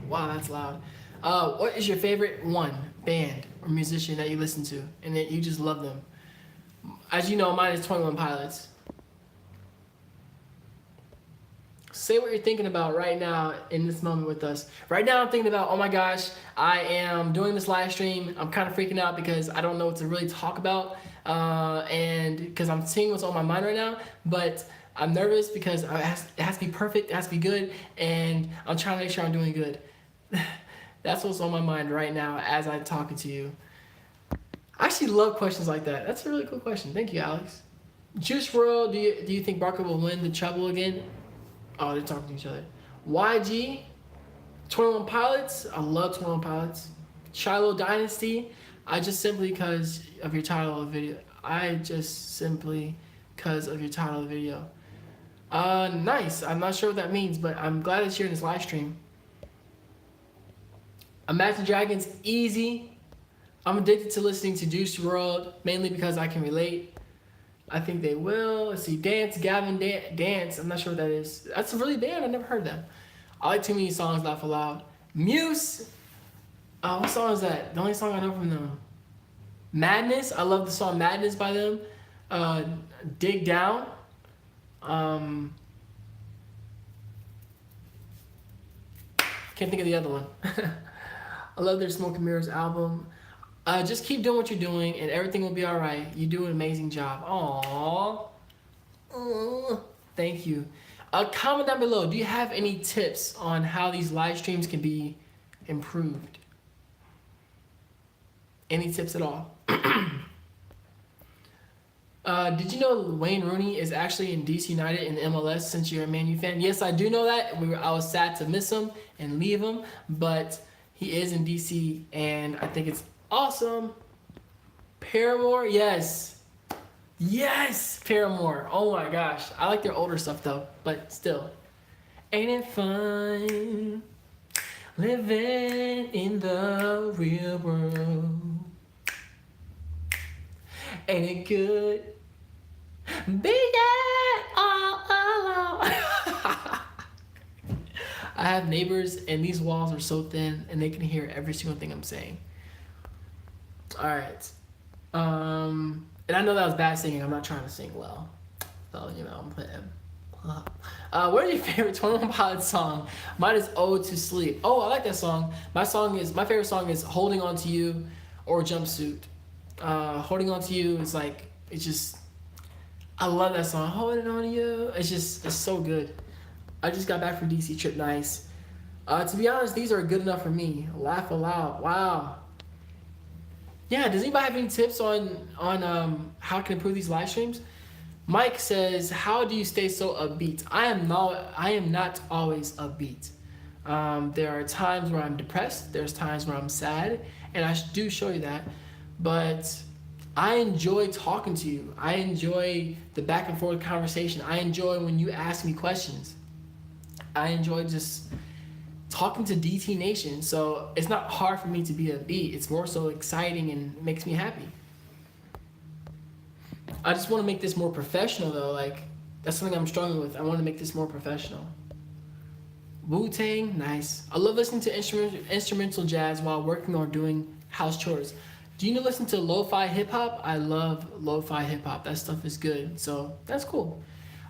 Wow, that's loud. What is your favorite band or musician that you listen to and that you just love them? As you know, mine is 21 Pilots. Say what you're thinking about right now in this moment with us. Right now I'm thinking about, oh my gosh, I am doing this live stream. I'm kind of freaking out because I don't know what to really talk about, and because I'm seeing what's on my mind right now, but I'm nervous because it has to be perfect, it has to be good, and I'm trying to make sure I'm doing good. That's what's on my mind right now as I'm talking to you. I actually love questions like that. That's a really cool question. Thank you, Alex. Juice WRLD, do you think Barker will win the treble again? Oh, they're talking to each other. YG, 21 Pilots. I love 21 Pilots. Shiloh Dynasty. Nice. I'm not sure what that means, but I'm glad that you're in this live stream. Imagine Dragons, easy. I'm addicted to listening to Juice WRLD, mainly because I can relate. I think they will. Let's see, Gavin Dance. I'm not sure what that is. That's a really band. I never heard them. I like Too Many Songs, Laugh Aloud. Muse. What song is that? The only song I know from them. Madness. I love the song Madness by them. Uh, Dig Down. Um, can't think of the other one. I love their Smoke and Mirrors album. Just keep doing what you're doing, and everything will be all right. You do an amazing job. Aww. Thank you. Comment down below. Do you have any tips on how these live streams can be improved? Any tips at all? Did you know Wayne Rooney is actually in DC United in the MLS since you're a Man U fan? Yes, I do know that. I was sad to miss him and leave him, but he is in DC, and I think it's awesome. Paramore, yes. Yes, Paramore. Oh my gosh. I like their older stuff though, but still. Ain't it fun living in the real world? Ain't it good being all alone? I have neighbors and these walls are so thin and they can hear every single thing I'm saying. Alright. And I know that was bad singing. I'm not trying to sing well. So, you know, I'm playing. What is your favorite 21 Pilots song? Mine is Ode to Sleep. Oh, I like that song. My favorite song is Holding On to You or Jumpsuit. Holding On to You is like, it's just, I love that song. Holding On to You. It's so good. I just got back from DC trip, nice. To be honest, these are good enough for me. Laugh aloud. Wow. Yeah, does anybody have any tips on how I can improve these live streams? Mike says, how do you stay so upbeat? I am not always upbeat. There are times where I'm depressed, there's times where I'm sad, and I do show you that. But I enjoy talking to you. I enjoy the back and forth conversation. I enjoy when you ask me questions. I enjoy just talking to DT Nation, so it's not hard for me to be upbeat. It's more so exciting and makes me happy. I just want to make this more professional though. Like, that's something I'm struggling with. I want to make this more professional. Wu-Tang, nice. I love listening to instrumental jazz while working or doing house chores. Do you listen to lo-fi hip-hop? I love lo-fi hip-hop. That stuff is good, so that's cool.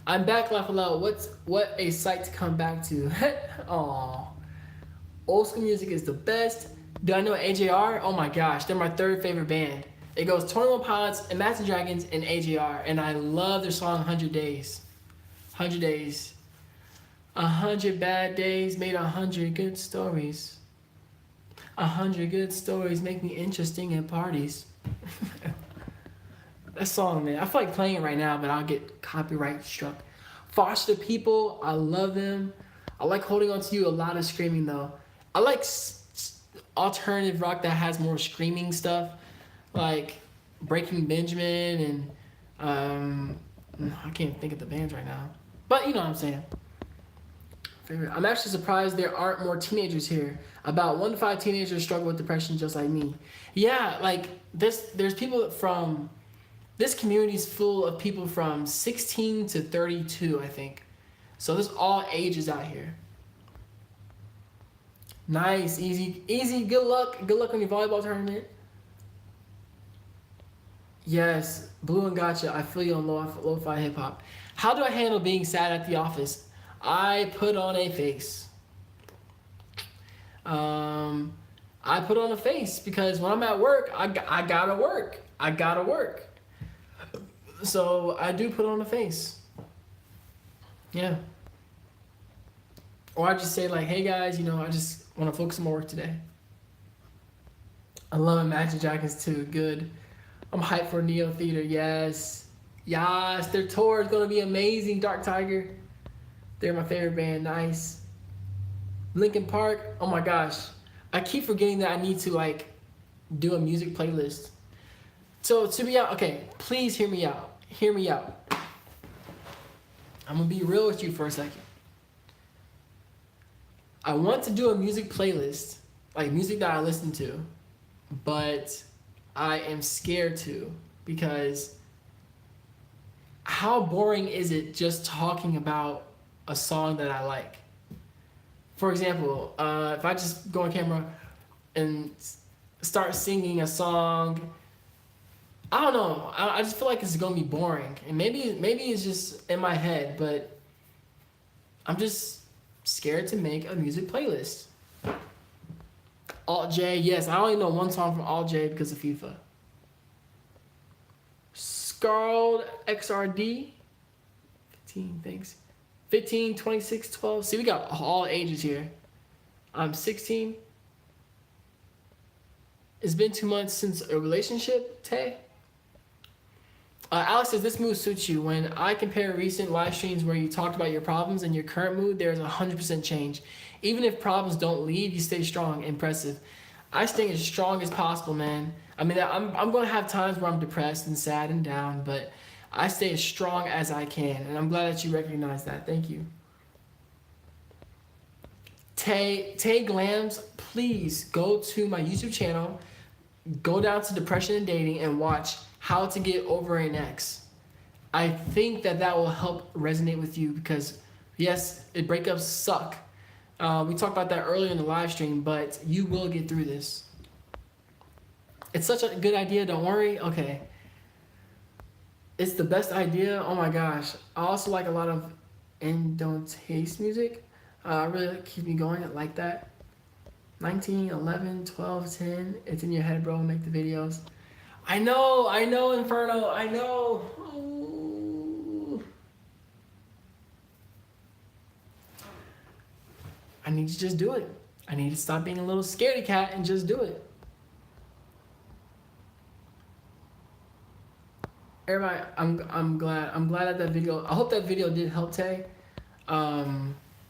I'm back, laugh aloud. What a sight to come back to. Aww. Old school music is the best. Do I know AJR? Oh my gosh, they're my third favorite band. It goes 21 Pilots, Imagine Dragons, and AJR, and I love their song 100 Days. 100 Days. 100 bad days made 100 good stories. 100 good stories make me interesting at parties. That song, man, I feel like playing it right now, but I'll get copyright struck. Foster People, I love them. I like Holding On to You, a lot of screaming though. I like alternative rock that has more screaming stuff, like Breaking Benjamin and I can't think of the bands right now, but you know what I'm saying. I'm actually surprised there aren't more teenagers here. About 1 to 5 teenagers struggle with depression just like me. Yeah, like there's people from, this community is full of people from 16 to 32, I think. So there's all ages out here. Nice, easy. Good luck on your volleyball tournament. Yes, Blue and Gotcha. I feel you on lo-fi hip hop. How do I handle being sad at the office? I put on a face. I put on a face because when I'm at work, I gotta work. So I do put on a face. Yeah. Or I just say like, hey guys, I just want to focus on my work today. I love Imagine Dragons too. Good. I'm hyped for Neo Theater. Yes. Their tour is gonna be amazing. Dark Tiger. They're my favorite band. Nice. Linkin Park. Oh my gosh. I keep forgetting that I need to do a music playlist. So to be out, okay, please hear me out. I'm gonna be real with you for a second. I want to do a music playlist, like music that I listen to, but I am scared to because how boring is it just talking about a song that I like? For example, if I just go on camera and start singing a song I don't know. I just feel like it's gonna be boring, and maybe it's just in my head, but I'm just scared to make a music playlist. Alt J, yes, I only know one song from Alt J because of FIFA. Scarled XRD, 15, thanks. 15, 26, 12. See, we got all ages here. I'm 16. It's been 2 months since a relationship, Tay. Alex says, this mood suits you. When I compare recent live streams where you talked about your problems and your current mood, there's 100% change. Even if problems don't leave, you stay strong. Impressive. I stay as strong as possible, man. I mean, I'm going to have times where I'm depressed and sad and down, but I stay as strong as I can. And I'm glad that you recognize that. Thank you. Tay Glams, please go to my YouTube channel, go down to depression and dating, and watch How to Get Over an Ex. I think that will help resonate with you because, yes, breakups suck. We talked about that earlier in the live stream, but you will get through this. It's such a good idea, don't worry. Okay. It's the best idea. Oh my gosh. I also like a lot of Taste music. Really keep me going. I like that. 19, 11, 12, 10. It's in your head, bro. Make the videos. I know, Inferno. I know. Ooh. I need to just do it. I need to stop being a little scaredy cat and just do it. Everybody, I'm glad that video. I hope that video did help Tay.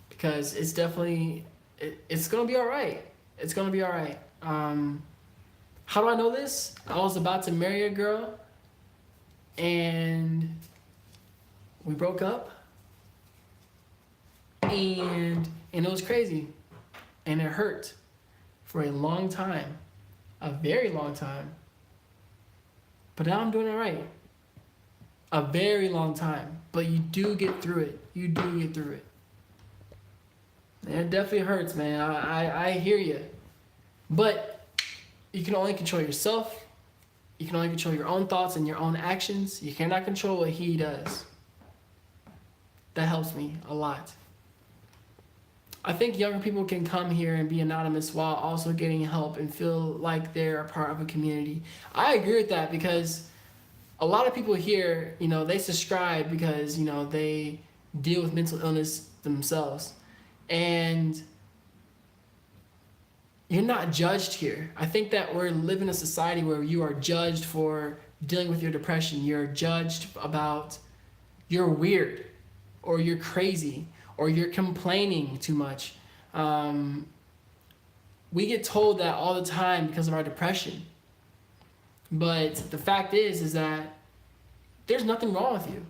Because it's definitely it's gonna be all right. It's gonna be all right. How do I know this? I was about to marry a girl, and we broke up, and it was crazy, and it hurt for a long time, a very long time. But now I'm doing all right. A very long time, but you do get through it. You do get through it. It definitely hurts, man. I hear you. But you can only control yourself. You can only control your own thoughts and your own actions. You cannot control what he does. That helps me a lot. I think younger people can come here and be anonymous while also getting help and feel like they're a part of a community. I agree with that because a lot of people here, they subscribe because, they deal with mental illness themselves. And you're not judged here. I think that we're living in a society where you are judged for dealing with your depression. You're judged about you're weird or you're crazy or you're complaining too much. We get told that all the time because of our depression. But the fact is that there's nothing wrong with you.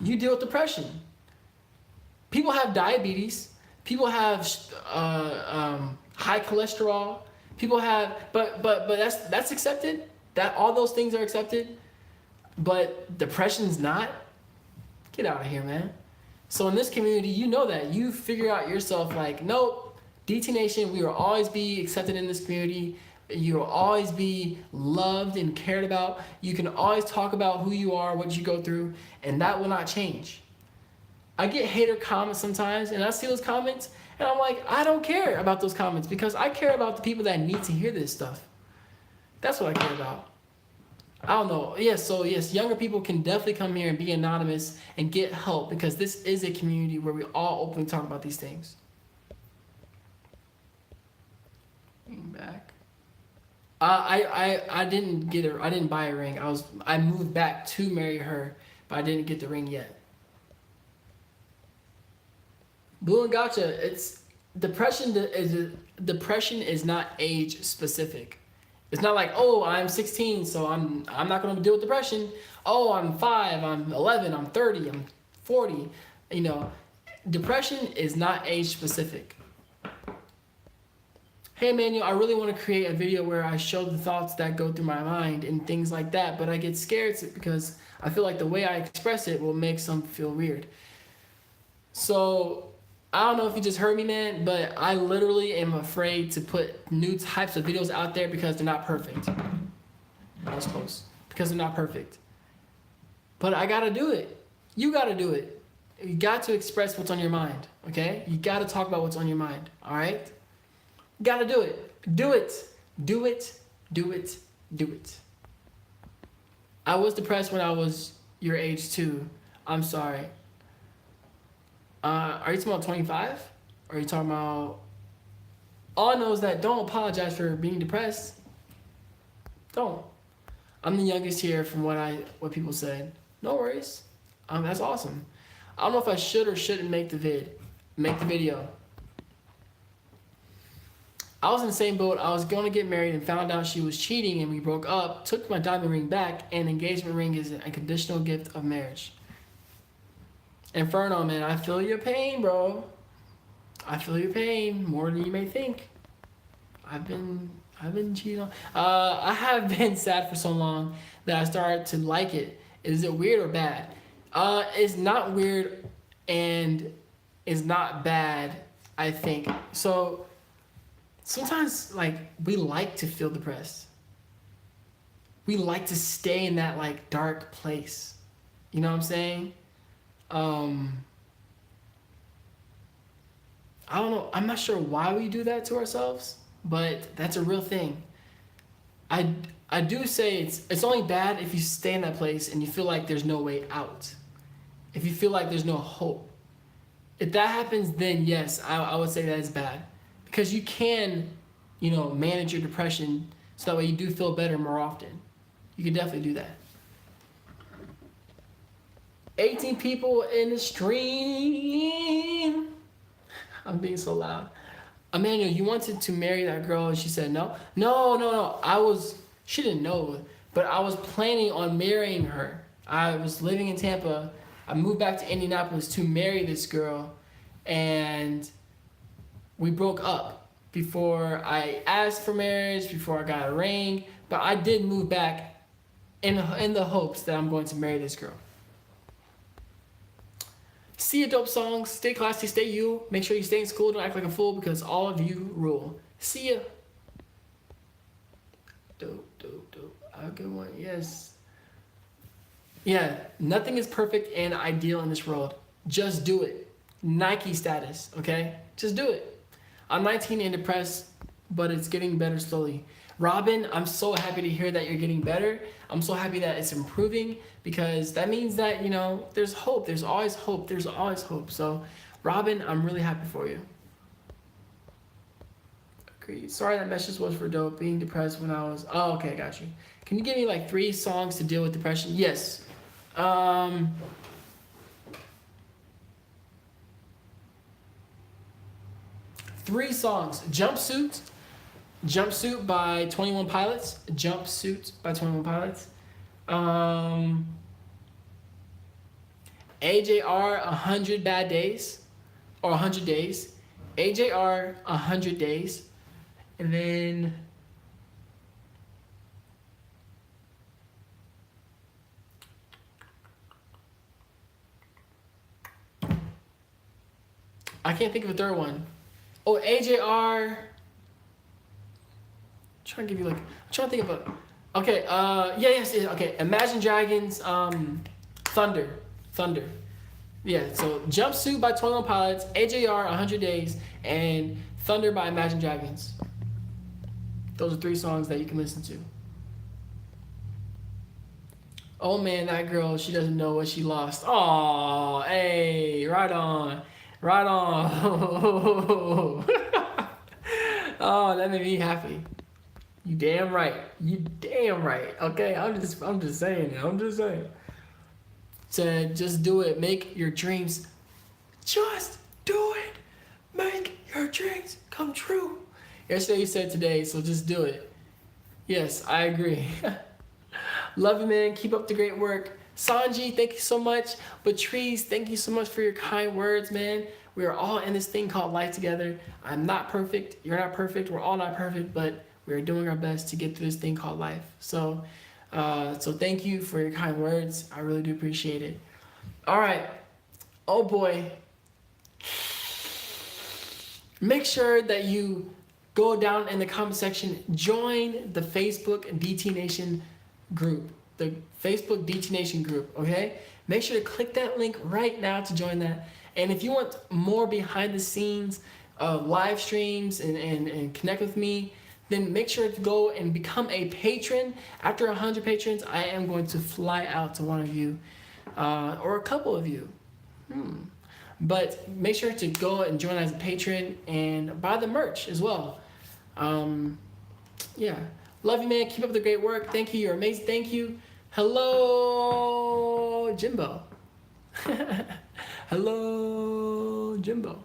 You deal with depression. People have diabetes. People have high cholesterol. People have, but that's accepted. That all those things are accepted. But depression's not. Get out of here, man. So in this community, you know that you figure out yourself like, nope, DT Nation, we will always be accepted in this community. You will always be loved and cared about. You can always talk about who you are, what you go through, and that will not change. I get hater comments sometimes, and I see those comments, and I'm like, I don't care about those comments because I care about the people that need to hear this stuff. That's what I care about. I don't know. Yes, younger people can definitely come here and be anonymous and get help because this is a community where we all openly talk about these things. Back. I didn't get I didn't buy a ring. I moved back to marry her, but I didn't get the ring yet. Blue and Gotcha, it's depression is not age specific. It's not like, oh, I'm 16, so I'm not going to deal with depression. Oh, I'm 5, I'm 11, I'm 30, I'm 40. Depression is not age specific. Hey, Emmanuel, I really want to create a video where I show the thoughts that go through my mind and things like that, but I get scared because I feel like the way I express it will make some feel weird. So I don't know if you just heard me, man, but I literally am afraid to put new types of videos out there because they're not perfect. That was close. because they're not perfect. But I gotta do it. You gotta do it. You got to express what's on your mind, okay? You gotta talk about what's on your mind, all right? You gotta do it. Do it. Do it. Do it. Do it. I was depressed when I was your age too. I'm sorry. Are you talking about 25? Or are you talking about... All I know is that don't apologize for being depressed. Don't. I'm the youngest here from what people said. No worries. That's awesome. I don't know if I should or shouldn't make the video. I was in the same boat. I was going to get married and found out she was cheating and we broke up, took my diamond ring back, and engagement ring is a conditional gift of marriage. Inferno, man, I feel your pain, bro. I feel your pain more than you may think. I've been cheated on. I have been sad for so long that I started to like it. Is it weird or bad? It's not weird and it's not bad, I think. So sometimes, like, we like to feel depressed. We like to stay in that, like, dark place. You know what I'm saying? I don't know. I'm not sure why we do that to ourselves, but that's a real thing. I do say it's only bad if you stay in that place and you feel like there's no way out. If you feel like there's no hope. If that happens, then yes, I would say that is bad. Because you can, manage your depression so that way you do feel better more often. You can definitely do that. 18 people in the stream. I'm being so loud. Emmanuel, you wanted to marry that girl and she said no? No. She didn't know, but I was planning on marrying her. I was living in Tampa. I moved back to Indianapolis to marry this girl, and we broke up before I asked for marriage, before I got a ring, but I did move back in the hopes that I'm going to marry this girl. See a dope song, stay classy, stay you. Make sure you stay in school, don't act like a fool because all of you rule. See ya. Dope. A good one, yes. Yeah, nothing is perfect and ideal in this world. Just do it. Nike status, okay? Just do it. I'm 19 and depressed, but it's getting better slowly. Robin, I'm so happy to hear that you're getting better. I'm so happy that it's improving because that means that, there's hope. There's always hope. There's always hope. So, Robin, I'm really happy for you. Agreed. Sorry that message was for dope. Being depressed when I was... Oh, okay, got you. Can you give me like 3 songs to deal with depression? Yes. 3 songs. Jumpsuit by 21 Pilots. Jumpsuit by 21 Pilots. AJR 100 Bad Days. Or 100 Days. AJR 100 Days. And then... I can't think of a third one. Oh, AJR... I'm trying to think of a... Okay, yes, okay. Imagine Dragons, Thunder. Yeah, so Jumpsuit by 21 Pilots, AJR 100 Days, and Thunder by Imagine Dragons. Those are 3 songs that you can listen to. Oh man, that girl, she doesn't know what she lost. Aw, hey, right on. Oh, that made me happy. You damn right. Okay, I'm just saying. So just do it. Make your dreams. Just do it. Make your dreams come true. Yesterday you said today, so just do it. Yes, I agree. Love you, man. Keep up the great work. Sanji, thank you so much. Patrice, thank you so much for your kind words, man. We are all in this thing called life together. I'm not perfect. You're not perfect. We're all not perfect, but we're doing our best to get through this thing called life. So thank you for your kind words. I really do appreciate it. All right. Oh boy. Make sure that you go down in the comment section, join the Facebook DT Nation group. the Facebook DT Nation group, okay? Make sure to click that link right now to join that. And if you want more behind the scenes live streams and connect with me, then make sure to go and become a patron. After 100 patrons, I am going to fly out to one of you or a couple of you. But make sure to go and join as a patron and buy the merch as well. Yeah. Love you, man. Keep up the great work. Thank you. You're amazing. Thank you. Hello, Jimbo. Hello, Jimbo.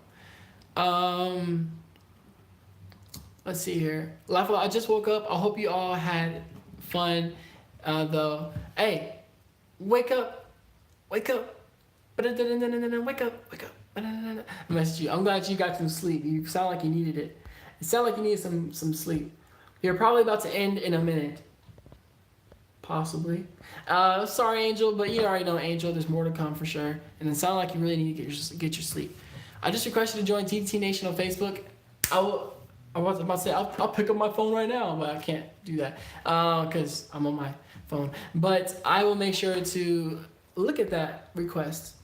Let's see here. I just woke up. I hope you all had fun. Though. Hey, wake up. Wake up. Wake up. Wake up. I messaged you. I'm glad you got some sleep. You sound like you needed it. It sounded like you needed some sleep. You're probably about to end in a minute. Possibly. Sorry, Angel, but you already know, Angel, there's more to come for sure. And it sounded like you really need to get your sleep. I just requested to join TT Nation on Facebook. I was about to say, I'll pick up my phone right now, but I can't do that because I'm on my phone. But I will make sure to look at that request.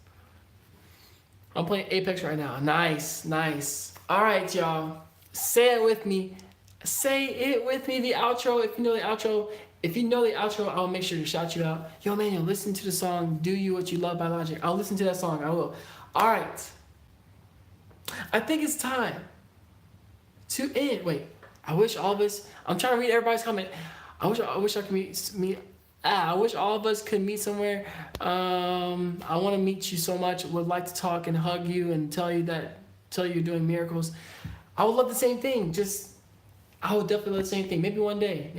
I'm playing Apex right now. Nice, nice. All right, y'all. Say it with me. Say it with me, the outro. If you know the outro, I'll make sure to shout you out. Yo, Manuel, listen to the song Do You What You Love by Logic. I'll listen to that song. I will. All right. I think it's time to end. Wait, I wish all of us, I'm trying to read everybody's comment. I wish I could meet. I wish all of us could meet somewhere. I want to meet you so much. Would like to talk and hug you and tell you you're doing miracles. I would love the same thing. I would definitely love the same thing. Maybe one day.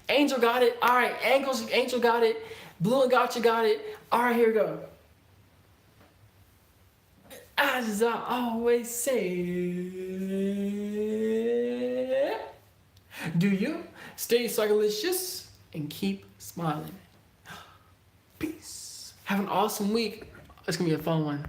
Angel got it. All right, Angel got it. Blue and Gotcha got it. All right, here we go. As I always say, do you stay swagalicious and keep smiling. Peace. Have an awesome week. It's gonna be a fun one.